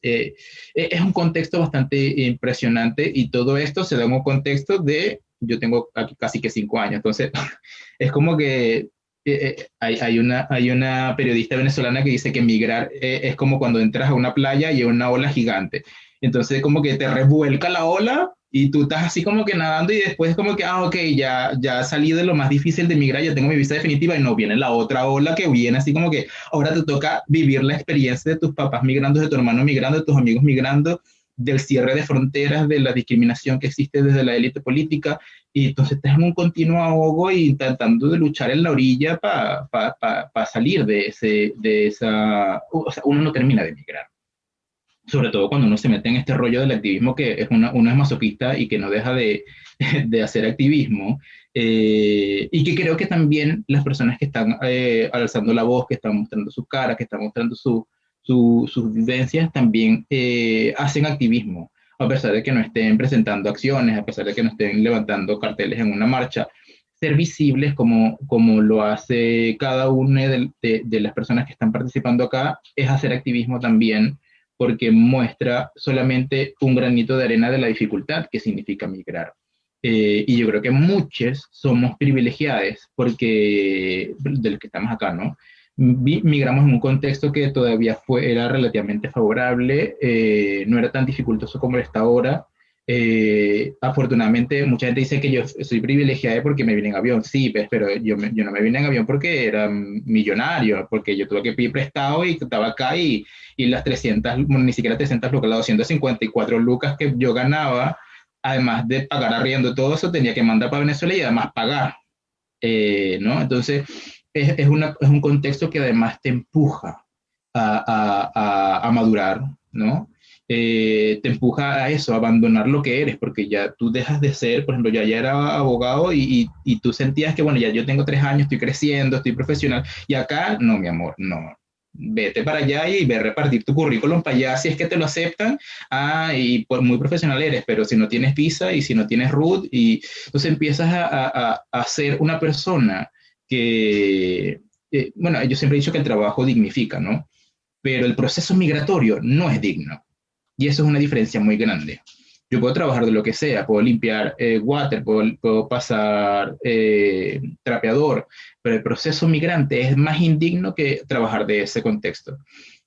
es un contexto bastante impresionante y todo esto se da en un contexto yo tengo aquí casi que 5 años, entonces es como que hay una periodista venezolana que dice que emigrar es como cuando entras a una playa y hay una ola gigante. Entonces como que te revuelca la ola y tú estás así como que nadando y después como que, ok, ya salí de lo más difícil de emigrar, ya tengo mi visa definitiva y no viene la otra ola que viene así como que ahora te toca vivir la experiencia de tus papás migrando, de tu hermano migrando, de tus amigos migrando, del cierre de fronteras, de la discriminación que existe desde la élite política, y entonces estás en un continuo ahogo y tratando de luchar en la orilla para salir de esa... O sea, uno no termina de emigrar. Sobre todo cuando uno se mete en este rollo del activismo, que es uno es masoquista y que no deja de hacer activismo, y que creo que también las personas que están alzando la voz, que están mostrando su cara, que están mostrando sus vivencias, también hacen activismo, a pesar de que no estén presentando acciones, a pesar de que no estén levantando carteles en una marcha. Ser visibles como lo hace cada una de las personas que están participando acá, es hacer activismo también, porque muestra solamente un granito de arena de la dificultad que significa migrar. Y yo creo que muchos somos privilegiados porque de los que estamos acá, ¿no? Migramos en un contexto que todavía era relativamente favorable, no era tan dificultoso como está ahora. Afortunadamente, mucha gente dice que yo soy privilegiado porque me vine en avión. Sí, pero yo no me vine en avión porque era millonario, porque yo tuve que pedir prestado y estaba acá y las 300, ni siquiera 300 lucas, las 254 lucas que yo ganaba, además de pagar arriendo, todo eso tenía que mandar para Venezuela y además pagar, ¿no? Entonces, es un contexto que además te empuja a madurar, ¿no? Te empuja a eso, a abandonar lo que eres, porque ya tú dejas de ser, por ejemplo, ya era abogado y tú sentías que, bueno, ya yo tengo 3 años, estoy creciendo, estoy profesional, y acá, no, mi amor, no. Vete para allá y ve a repartir tu currículum para allá si es que te lo aceptan. Y pues muy profesional eres, pero si no tienes visa y si no tienes RUT, y entonces empiezas a ser una persona que, bueno, yo siempre he dicho que el trabajo dignifica, ¿no? Pero el proceso migratorio no es digno. Y eso es una diferencia muy grande. Yo puedo trabajar de lo que sea, puedo limpiar water, puedo pasar trapeador, pero el proceso migrante es más indigno que trabajar de ese contexto,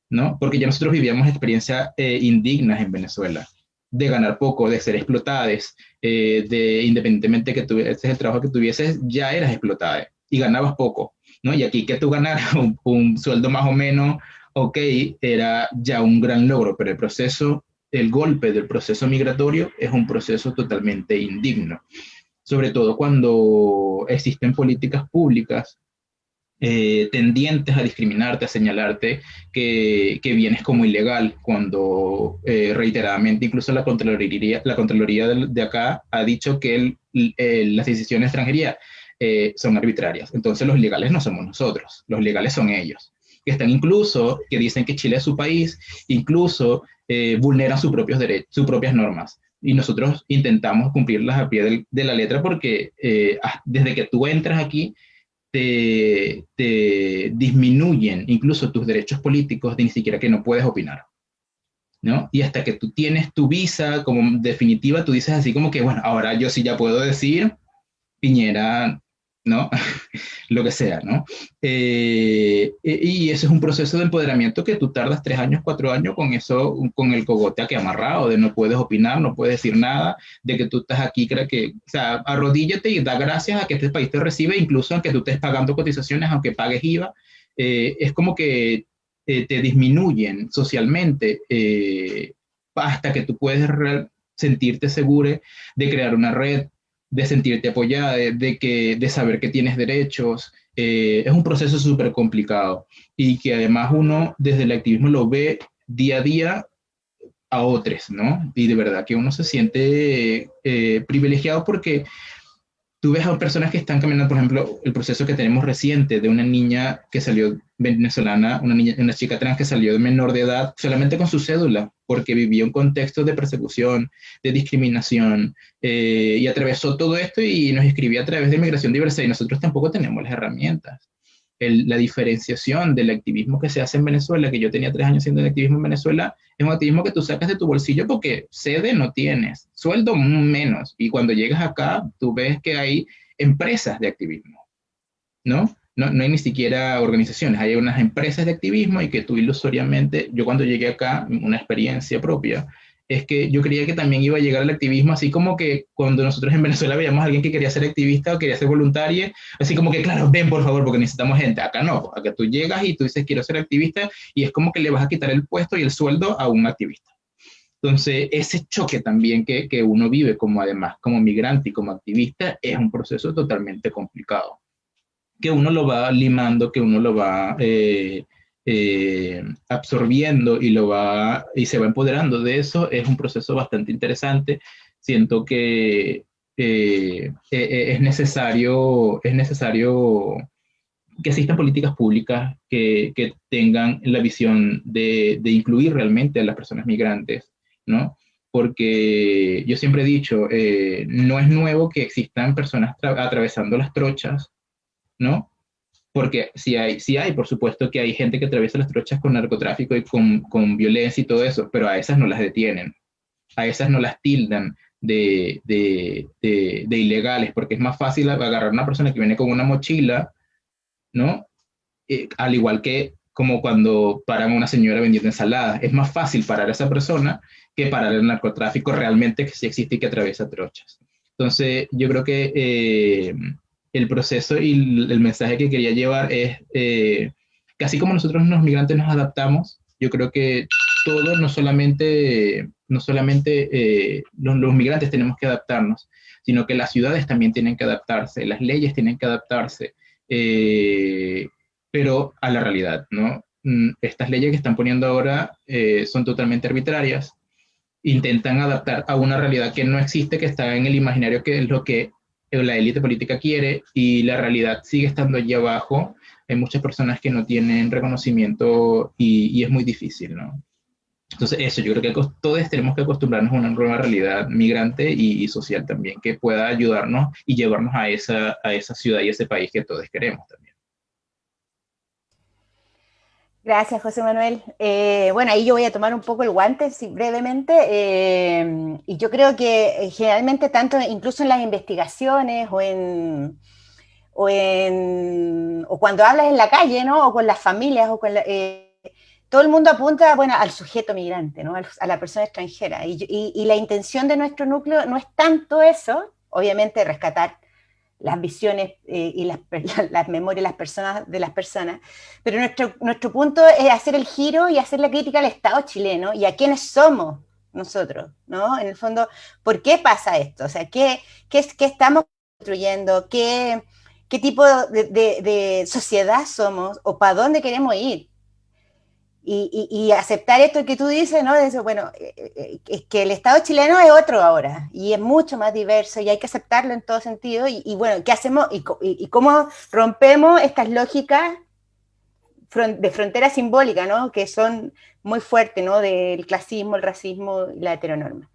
¿no? Porque ya nosotros vivíamos experiencias indignas en Venezuela, de ganar poco, de ser explotadas, de independientemente que tuvieses el trabajo que tuvieses, ya eras explotada y ganabas poco, ¿no? Y aquí que tú ganaras un sueldo más o menos, ok, era ya un gran logro, pero el proceso, el golpe del proceso migratorio es un proceso totalmente indigno, sobre todo cuando existen políticas públicas tendientes a discriminarte, a señalarte que vienes como ilegal, cuando reiteradamente incluso la Contraloría de acá ha dicho que las decisiones de extranjería son arbitrarias. Entonces los ilegales no somos nosotros, los legales son ellos, que están incluso, que dicen que Chile es su país, incluso vulneran sus propios derechos, sus propias normas. Y nosotros intentamos cumplirlas a pie de la letra porque desde que tú entras aquí, te disminuyen incluso tus derechos políticos de ni siquiera que no puedes opinar, ¿no? Y hasta que tú tienes tu visa como definitiva, tú dices así como que, bueno, ahora yo sí ya puedo decir, Piñera, ¿no? Lo que sea, ¿no? Y ese es un proceso de empoderamiento que tú tardas 3 años, 4 años con eso, con el cogote aquí amarrado, de no puedes opinar, no puedes decir nada, de que tú estás aquí, o sea, arrodíllate y da gracias a que este país te recibe, incluso aunque tú estés pagando cotizaciones, aunque pagues IVA, es como que te disminuyen socialmente hasta que tú puedes sentirte seguro de crear una red, de sentirte apoyada, de saber que tienes derechos. Es un proceso súper complicado y que además uno desde el activismo lo ve día a día a otros, ¿no? Y de verdad que uno se siente privilegiado porque tú ves a personas que están caminando, por ejemplo, el proceso que tenemos reciente de una niña que salió venezolana, una chica trans que salió de menor de edad solamente con su cédula, porque vivía un contexto de persecución, de discriminación, y atravesó todo esto y nos escribía a través de Migración Diversa y nosotros tampoco tenemos las herramientas. La diferenciación del activismo que se hace en Venezuela, que yo tenía 3 años haciendo el activismo en Venezuela, es un activismo que tú sacas de tu bolsillo porque sede no tienes, sueldo menos, y cuando llegas acá, tú ves que hay empresas de activismo, ¿no? No hay ni siquiera organizaciones, hay unas empresas de activismo y que tú ilusoriamente, yo cuando llegué acá, una experiencia propia, es que yo creía que también iba a llegar al activismo, así como que cuando nosotros en Venezuela veíamos a alguien que quería ser activista o quería ser voluntaria, así como que, claro, ven por favor, porque necesitamos gente. Acá no, acá tú llegas y tú dices quiero ser activista y es como que le vas a quitar el puesto y el sueldo a un activista. Entonces, ese choque también que uno vive como además, como migrante y como activista, es un proceso totalmente complicado, que uno lo va limando, que uno lo va absorbiendo y se va empoderando de eso. Es un proceso bastante interesante. Siento que es necesario que existan políticas públicas que tengan la visión de incluir realmente a las personas migrantes, ¿no? Porque yo siempre he dicho, no es nuevo que existan personas atravesando las trochas, ¿no? Porque sí hay, por supuesto que hay gente que atraviesa las trochas con narcotráfico y con violencia y todo eso, pero a esas no las detienen, a esas no las tildan de ilegales, porque es más fácil agarrar a una persona que viene con una mochila, ¿no? Al igual que como cuando paran a una señora vendiendo ensaladas, es más fácil parar a esa persona que parar el narcotráfico realmente que sí existe y que atraviesa trochas. Entonces, yo creo que el proceso y el mensaje que quería llevar es que así como nosotros los migrantes nos adaptamos, yo creo que todos, no solamente los migrantes tenemos que adaptarnos, sino que las ciudades también tienen que adaptarse, las leyes tienen que adaptarse, pero a la realidad, ¿no? Estas leyes que están poniendo ahora son totalmente arbitrarias, intentan adaptar a una realidad que no existe, que está en el imaginario, que es lo que la élite política quiere, y la realidad sigue estando allí abajo. Hay muchas personas que no tienen reconocimiento y es muy difícil, ¿no? Entonces eso, yo creo que todos tenemos que acostumbrarnos a una nueva realidad migrante y social también, que pueda ayudarnos y llevarnos a esa ciudad y ese país que todos queremos también. Gracias, José Manuel. Bueno, ahí yo voy a tomar un poco el guante, sí, brevemente, y yo creo que generalmente tanto, incluso en las investigaciones o cuando hablas en la calle, ¿no? O con las familias, todo el mundo apunta, bueno, al sujeto migrante, ¿no? A la persona extranjera. Y la intención de nuestro núcleo no es tanto eso, obviamente rescatar las visiones y las memorias de las personas, pero nuestro punto es hacer el giro y hacer la crítica al Estado chileno y a quiénes somos nosotros, ¿no? En el fondo, ¿por qué pasa esto? O sea, ¿qué estamos construyendo? ¿Qué tipo de sociedad somos? ¿O para dónde queremos ir? Y aceptar esto que tú dices, ¿no? De eso, bueno, es que el Estado chileno es otro ahora y es mucho más diverso y hay que aceptarlo en todo sentido. Bueno, ¿qué hacemos y cómo rompemos estas lógicas de frontera simbólica, ¿no? Que son muy fuertes, ¿no? Del clasismo, el racismo y la heteronorma.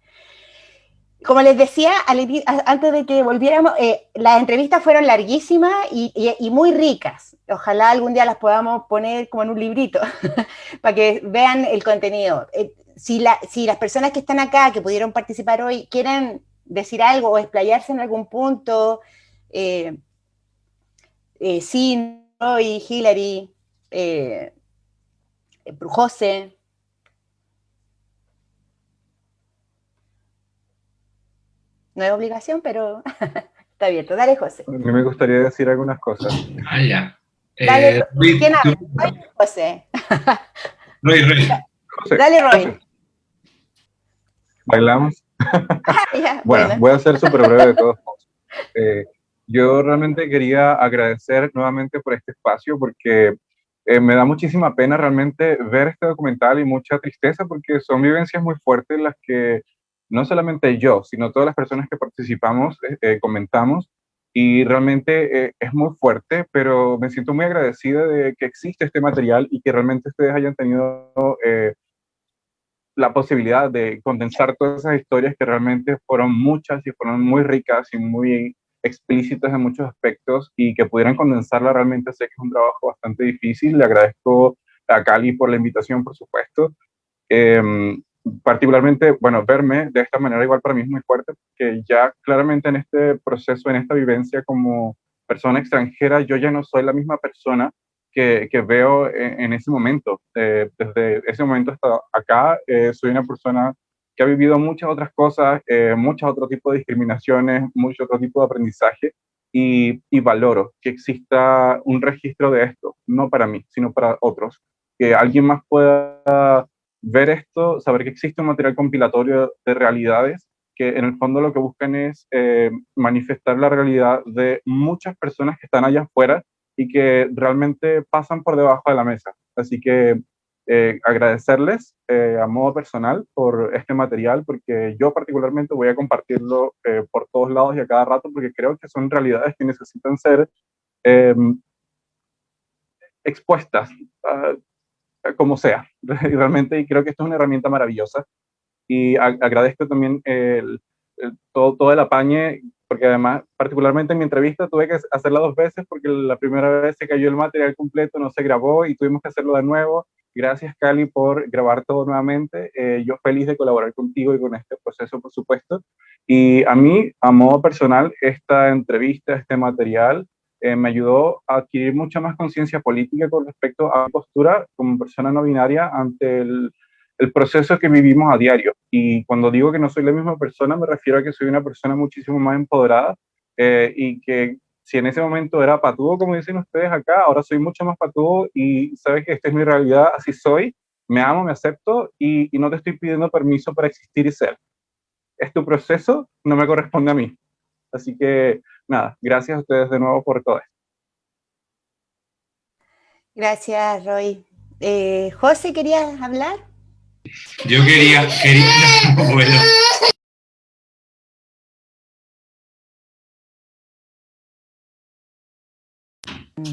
Como les decía, antes de que volviéramos, las entrevistas fueron larguísimas y muy ricas. Ojalá algún día las podamos poner como en un librito para que vean el contenido. Si las personas que están acá, que pudieron participar hoy, quieren decir algo o explayarse en algún punto, Sin, Roy, Hillary, José. No es obligación, pero está abierto. Dale, José. A mí me gustaría decir algunas cosas. Ah, ya. Dale, Roy, ¿quién habla? tú- Roy, José. Roy. José, Dale, Roy. bailamos. Ya, Bueno, voy a ser súper breve de todos modos. Yo realmente quería agradecer nuevamente por este espacio porque me da muchísima pena realmente ver este documental y mucha tristeza porque son vivencias muy fuertes las que no solamente yo, sino todas las personas que participamos comentamos y realmente es muy fuerte, pero me siento muy agradecida de que existe este material y que realmente ustedes hayan tenido la posibilidad de condensar todas esas historias que realmente fueron muchas y fueron muy ricas y muy explícitas en muchos aspectos y que pudieran condensarla realmente sé que es un trabajo bastante difícil. Le agradezco a Cali por la invitación, por supuesto. Eh, Particularmente, bueno, verme de esta manera igual para mí es muy fuerte porque ya claramente en este proceso, en esta vivencia como persona extranjera, yo ya no soy la misma persona que veo en ese momento. Desde ese momento hasta acá, soy una persona que ha vivido muchas otras cosas, muchos otro tipo de discriminaciones, mucho otro tipo de aprendizaje y valoro que exista un registro de esto, no para mí, sino para otros, que alguien más pueda ver esto, saber que existe un material compilatorio de realidades que en el fondo lo que buscan es manifestar la realidad de muchas personas que están allá afuera y que realmente pasan por debajo de la mesa. Así que agradecerles a modo personal por este material, porque yo particularmente voy a compartirlo por todos lados y a cada rato, porque creo que son realidades que necesitan ser eh, expuestas. Como sea, realmente, y creo que esto es una herramienta maravillosa, y agradezco también todo el apañe, porque además, particularmente en mi entrevista, tuve que hacerla 2 veces, porque la primera vez se cayó el material completo, no se grabó, y tuvimos que hacerlo de nuevo. Gracias, Cali, por grabar todo nuevamente. Yo feliz de colaborar contigo y con este proceso, por supuesto. Y a mí, a modo personal, esta entrevista, este material, me ayudó a adquirir mucha más conciencia política con respecto a mi postura como persona no binaria ante el proceso que vivimos a diario. Y cuando digo que no soy la misma persona, me refiero a que soy una persona muchísimo más empoderada y que si en ese momento era patudo, como dicen ustedes acá, ahora soy mucho más patudo y sabes que esta es mi realidad, así soy, me amo, me acepto y no te estoy pidiendo permiso para existir y ser. Es tu proceso, no me corresponde a mí. Así que nada, gracias a ustedes de nuevo por todo esto. Gracias, Roy. José, ¿querías hablar? Yo quería no puedo.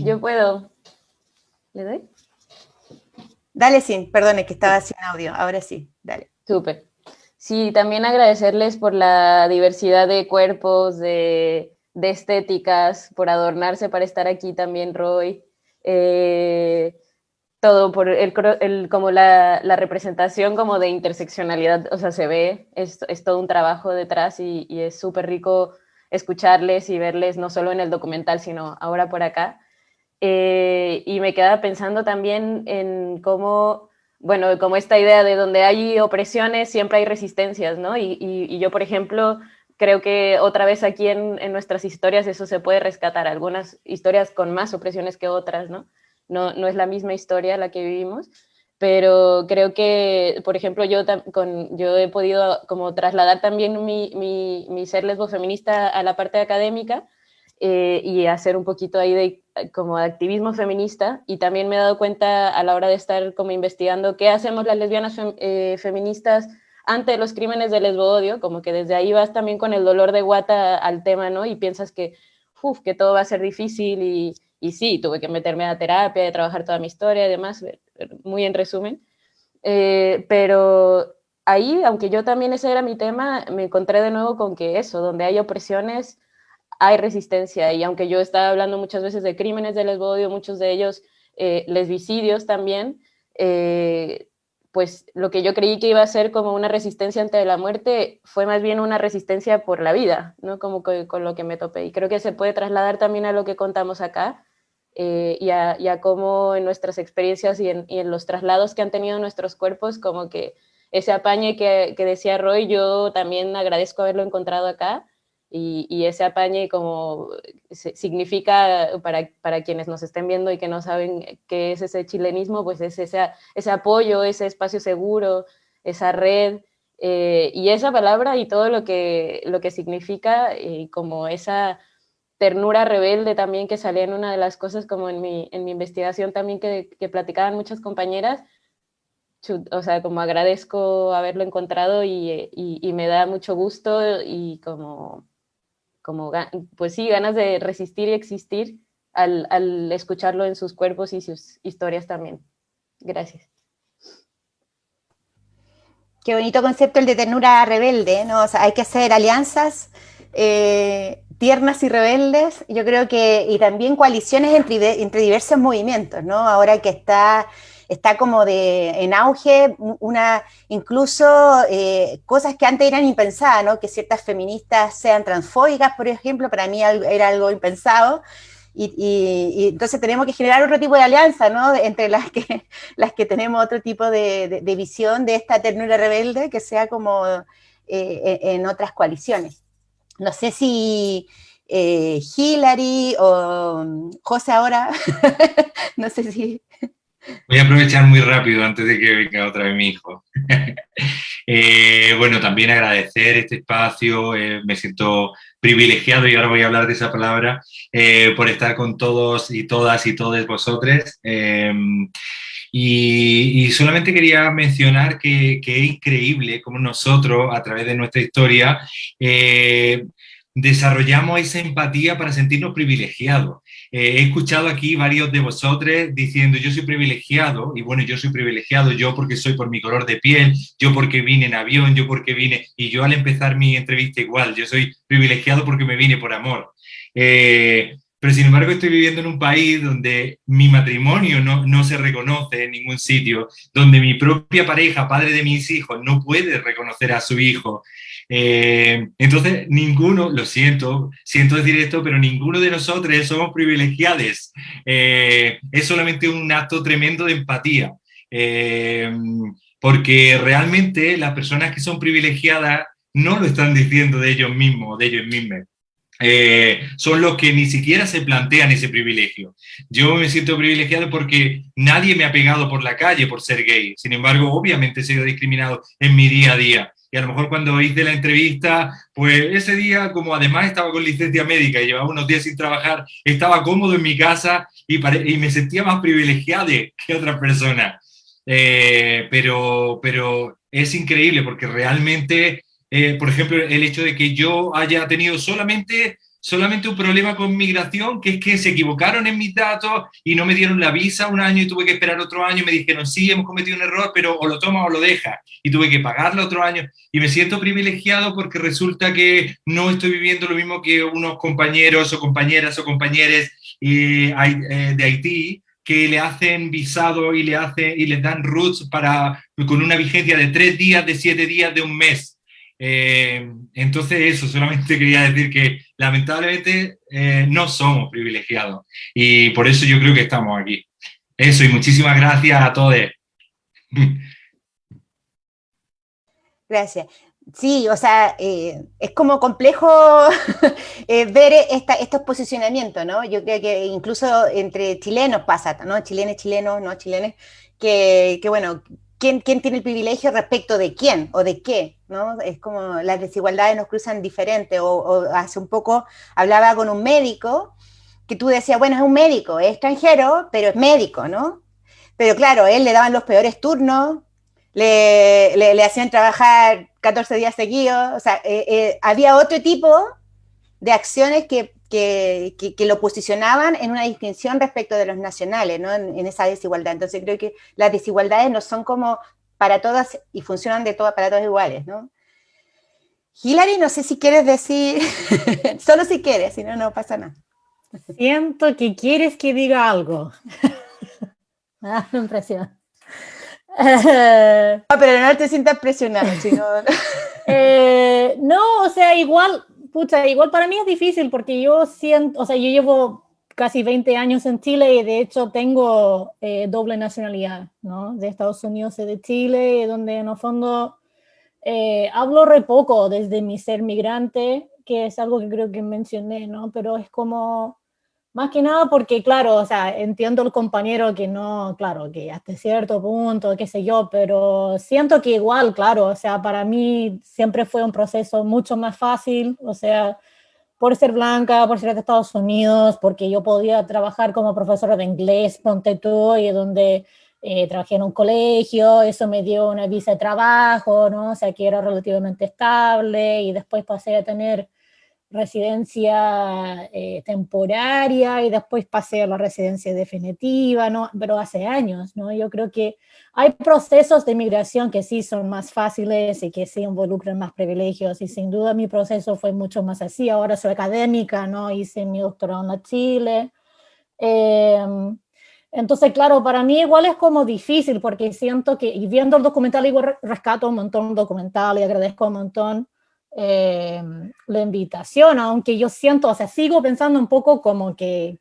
Yo puedo. ¿Le doy? Dale, Sin, perdón, es que estaba sin audio. Ahora sí, dale. Súper. Sí, también agradecerles por la diversidad de cuerpos, de estéticas, por adornarse para estar aquí también, Roy. todo por como la representación como de interseccionalidad, o sea, se ve, es todo un trabajo detrás y es súper rico escucharles y verles no solo en el documental, sino ahora por acá. Y me quedaba pensando también en cómo, bueno, como esta idea de donde hay opresiones siempre hay resistencias, ¿no? Y yo, por ejemplo, creo que otra vez aquí en nuestras historias eso se puede rescatar, algunas historias con más opresiones que otras, ¿no? No es la misma historia la que vivimos, pero creo que, por ejemplo, yo he podido como trasladar también mi ser lesbofeminista a la parte académica y hacer un poquito ahí de como de activismo feminista, y también me he dado cuenta a la hora de estar como investigando qué hacemos las lesbianas feministas ante los crímenes de lesbo-odio, como que desde ahí vas también con el dolor de guata al tema, ¿no? Y piensas que todo va a ser difícil y sí, tuve que meterme a terapia, de trabajar toda mi historia y demás, muy en resumen. Pero ahí, aunque yo también ese era mi tema, me encontré de nuevo con que eso, donde hay opresiones, hay resistencia. Y aunque yo estaba hablando muchas veces de crímenes de lesbo-odio, muchos de ellos lesbicidios también, pues lo que yo creí que iba a ser como una resistencia ante la muerte fue más bien una resistencia por la vida, ¿no? Como que, con lo que me topé. Y creo que se puede trasladar también a lo que contamos acá, y a cómo en nuestras experiencias y en los traslados que han tenido nuestros cuerpos, como que ese apañe que decía Roy, yo también agradezco haberlo encontrado acá, y ese apañe como significa, para quienes nos estén viendo y que no saben qué es ese chilenismo, pues es ese apoyo, ese espacio seguro, esa red, y esa palabra y todo lo que significa, como esa ternura rebelde también que salía en una de las cosas como en mi investigación también que platicaban muchas compañeras. O sea, como agradezco haberlo encontrado y me da mucho gusto y pues sí, ganas de resistir y existir al escucharlo en sus cuerpos y sus historias también. Gracias. Qué bonito concepto el de ternura rebelde, ¿no? O sea, hay que hacer alianzas tiernas y rebeldes, yo creo que, y también coaliciones entre diversos movimientos, ¿no? Ahora que está como en auge incluso cosas que antes eran impensadas, ¿no? Que ciertas feministas sean transfóbicas, por ejemplo, para mí era algo impensado. Y entonces tenemos que generar otro tipo de alianza, ¿no? Entre las que tenemos otro tipo de visión de esta ternura rebelde, que sea como en otras coaliciones. No sé si Hillary o José ahora, no sé si... Voy a aprovechar muy rápido antes de que venga otra vez mi hijo. Bueno, también agradecer este espacio, me siento privilegiado, y ahora voy a hablar de esa palabra, por estar con todos y todas y todos vosotros. Y solamente quería mencionar que es increíble cómo nosotros, a través de nuestra historia, desarrollamos esa empatía para sentirnos privilegiados. He escuchado aquí varios de vosotros diciendo yo soy privilegiado, y bueno, yo soy privilegiado, yo porque soy por mi color de piel, yo porque vine en avión, yo porque vine, y yo al empezar mi entrevista igual, yo soy privilegiado porque me vine por amor. Pero sin embargo estoy viviendo en un país donde mi matrimonio no se reconoce en ningún sitio, donde mi propia pareja, padre de mis hijos, no puede reconocer a su hijo. Entonces, ninguno, lo siento decir esto, pero ninguno de nosotros somos privilegiados. Es solamente un acto tremendo de empatía. Porque realmente las personas que son privilegiadas no lo están diciendo de ellos mismos, de ellos mismos. Son los que ni siquiera se plantean ese privilegio. Yo me siento privilegiado porque nadie me ha pegado por la calle por ser gay. Sin embargo, obviamente he sido discriminado en mi día a día. Y a lo mejor cuando hice la entrevista, pues ese día, como además estaba con licencia médica y llevaba unos días sin trabajar, estaba cómodo en mi casa y me sentía más privilegiado que otras personas. Pero es increíble porque realmente... por ejemplo, el hecho de que yo haya tenido solamente un problema con migración, que es que se equivocaron en mis datos y no me dieron la visa un año y tuve que esperar otro año y me dijeron, sí, hemos cometido un error, pero o lo tomas o lo dejas. Y tuve que pagarlo otro año. Y me siento privilegiado porque resulta que no estoy viviendo lo mismo que unos compañeros o compañeras o compañeros de Haití, que le hacen visado y les dan roots con una vigencia de 3 días, de 7 días, de un mes. Entonces eso, solamente quería decir que lamentablemente no somos privilegiados y por eso yo creo que estamos aquí. Eso, y muchísimas gracias a todos. Gracias. Sí, o sea, es como complejo ver estos posicionamientos, ¿no? Yo creo que incluso entre chilenos pasa, ¿no? Chilenos, no chilenes, que bueno, ¿quién tiene el privilegio respecto de quién o de qué, ¿no? Es como las desigualdades nos cruzan diferente, o hace un poco hablaba con un médico, que tú decías, bueno, es un médico, es extranjero, pero es médico, ¿no? Pero claro, él le daban los peores turnos, le hacían trabajar 14 días seguidos, o sea, había otro tipo de acciones que lo posicionaban en una distinción respecto de los nacionales, ¿no? En esa desigualdad. Entonces creo que las desigualdades no son como para todas y funcionan para todos iguales, ¿no? Hilary, no sé si quieres decir, solo si quieres, si no, no pasa nada. Siento que quieres que diga algo. Me da la impresión. No, pero no te sientas presionado, sino... No, o sea, igual para mí es difícil porque yo siento, o sea, yo llevo casi 20 años en Chile y de hecho tengo doble nacionalidad, ¿no? De Estados Unidos y de Chile, donde en el fondo hablo re poco desde mi ser migrante, que es algo que creo que mencioné, ¿no? Pero es como... Más que nada porque, claro, o sea, entiendo el compañero que no, claro, que hasta cierto punto, qué sé yo, pero siento que igual, claro, o sea, para mí siempre fue un proceso mucho más fácil, o sea, por ser blanca, por ser de Estados Unidos, porque yo podía trabajar como profesora de inglés, ponte tú, y donde trabajé en un colegio, eso me dio una visa de trabajo, ¿no? O sea, que era relativamente estable, y después pasé a tener residencia temporaria y después pasé a la residencia definitiva, ¿no? Pero hace años, ¿no? Yo creo que hay procesos de migración que sí son más fáciles y que sí involucran más privilegios y sin duda mi proceso fue mucho más así. Ahora soy académica, ¿no? Hice mi doctorado en Chile. Entonces, claro, para mí igual es como difícil porque siento que, y viendo el documental igual rescato un montón el documental y agradezco un montón la invitación, aunque yo siento, o sea, sigo pensando un poco como que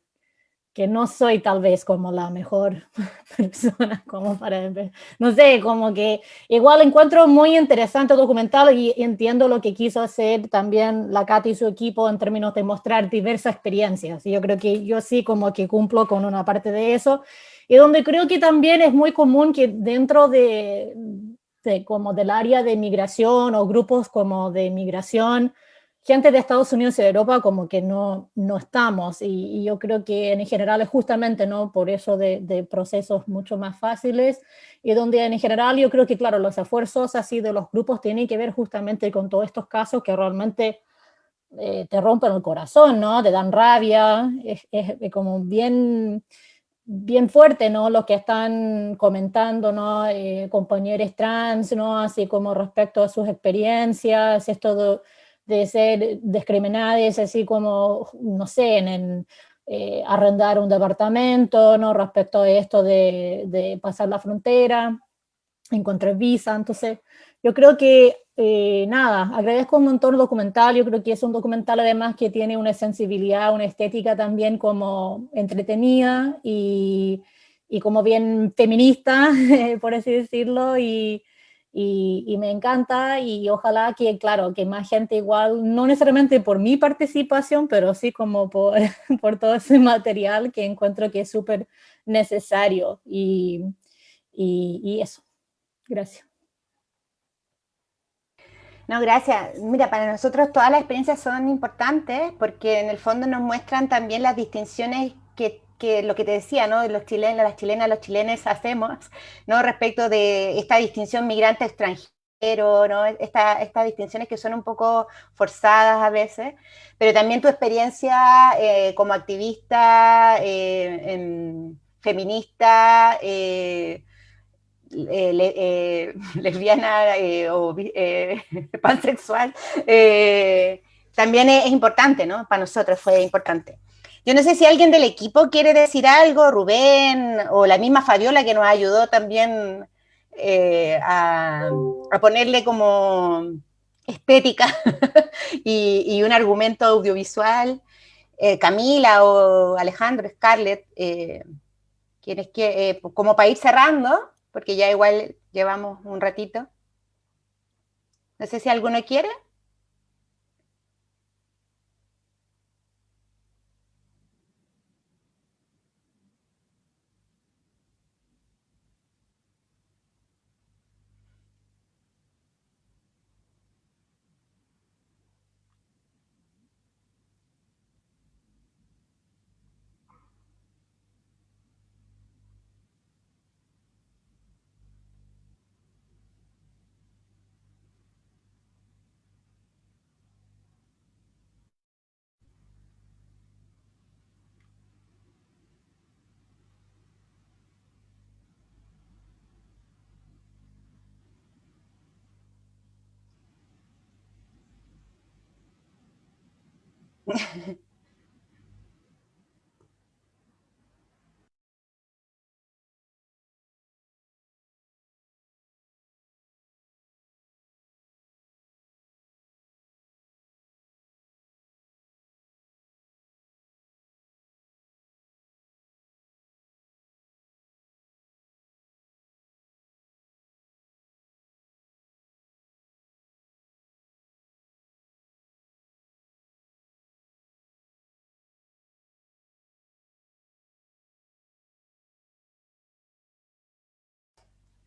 no soy tal vez como la mejor persona como para, no sé, como que igual encuentro muy interesante el documental y entiendo lo que quiso hacer también la Katy y su equipo en términos de mostrar diversas experiencias, y yo creo que yo sí como que cumplo con una parte de eso, y donde creo que también es muy común que dentro de como del área de migración o grupos como de migración, gente de Estados Unidos y de Europa como que no estamos, y yo creo que en general es justamente, ¿no? Por eso de procesos mucho más fáciles, y donde en general yo creo que, claro, los esfuerzos así de los grupos tienen que ver justamente con todos estos casos que realmente te rompen el corazón, ¿no? Te dan rabia, es como bien fuerte, ¿no? Lo que están comentando, ¿no? Compañeros trans, ¿no? Así como respecto a sus experiencias, esto de ser discriminadas, así como, no sé, en arrendar un departamento, ¿no? Respecto a esto de pasar la frontera, encontrar visa. Entonces, yo creo que, nada, agradezco un montón el documental. Yo creo que es un documental además que tiene una sensibilidad, una estética también como entretenida y como bien feminista, por así decirlo, y me encanta, y ojalá que, claro, que más gente igual, no necesariamente por mi participación, pero sí como por, por todo ese material que encuentro que es súper necesario, y eso. Gracias. No, gracias. Mira, para nosotros todas las experiencias son importantes porque en el fondo nos muestran también las distinciones que lo que te decía, ¿no? Los chilenos, las chilenas, los chilenes hacemos, ¿no? Respecto de esta distinción migrante-extranjero, ¿no? Estas distinciones que son un poco forzadas a veces, pero también tu experiencia como activista, feminista, lesbiana o pansexual, también es importante, ¿no? Para nosotros fue importante. Yo no sé si alguien del equipo quiere decir algo, Rubén, o la misma Fabiola que nos ayudó también a ponerle como estética y un argumento audiovisual. Camila o Alejandro, Scarlett, quienes como para ir cerrando, porque ya igual llevamos un ratito. No sé si alguno quiere.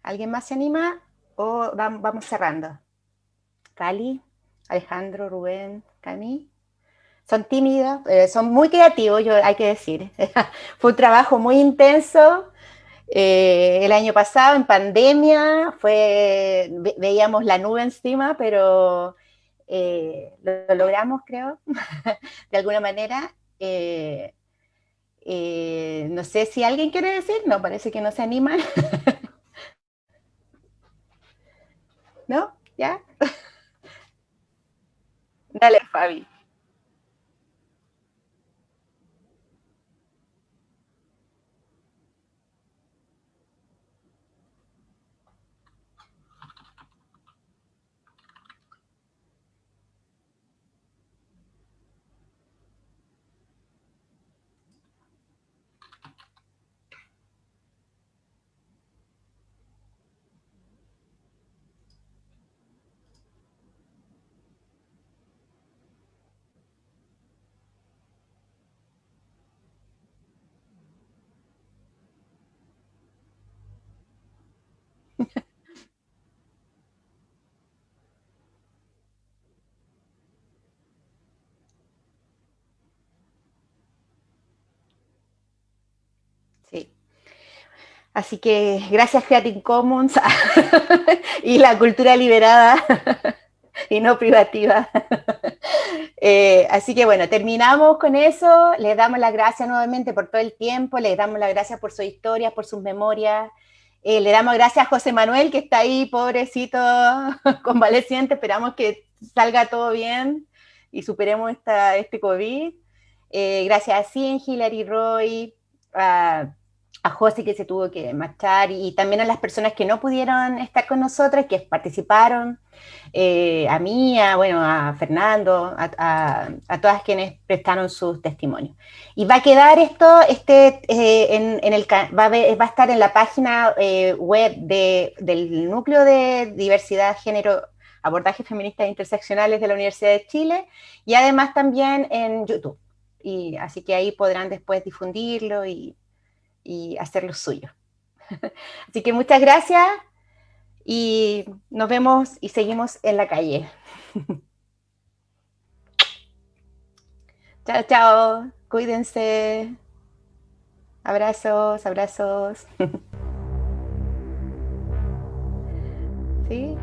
¿Alguien más se anima o vamos cerrando? Cali, Alejandro, Rubén, Cami. Son tímidos, son muy creativos, hay que decir. Fue un trabajo muy intenso. El año pasado, en pandemia, veíamos la nube encima, pero lo logramos, creo, de alguna manera. No sé si alguien quiere decir, no, parece que no se animan. ¿No? ¿Ya? Dale, Fabi. Sí. Así que gracias Creative Commons y la cultura liberada y no privativa. Así que bueno, terminamos con eso. Les damos las gracias nuevamente por todo el tiempo, les damos las gracias por sus historias, por sus memorias. Le damos gracias a José Manuel, que está ahí, pobrecito, convaleciente. Esperamos que salga todo bien y superemos este COVID. Gracias a Cien, Hilary Roy, a José, que se tuvo que marchar, y también a las personas que no pudieron estar con nosotros, que participaron, a mí, bueno, a Fernando, a todas quienes prestaron sus testimonios. Y va a quedar esto va a estar en la página web del Núcleo de Diversidad, Género, Abordajes Feministas e Interseccionales de la Universidad de Chile, y además también en YouTube. Y así que ahí podrán después difundirlo y hacer lo suyo. Así que muchas gracias y nos vemos y seguimos en la calle. Chao, chao. Cuídense. Abrazos, abrazos. ¿Sí?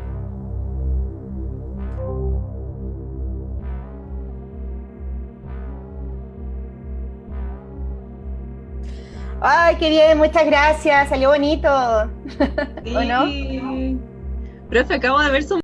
Ay, qué bien, muchas gracias. Salió bonito. Sí. ¿O no? Profe, acabo de ver su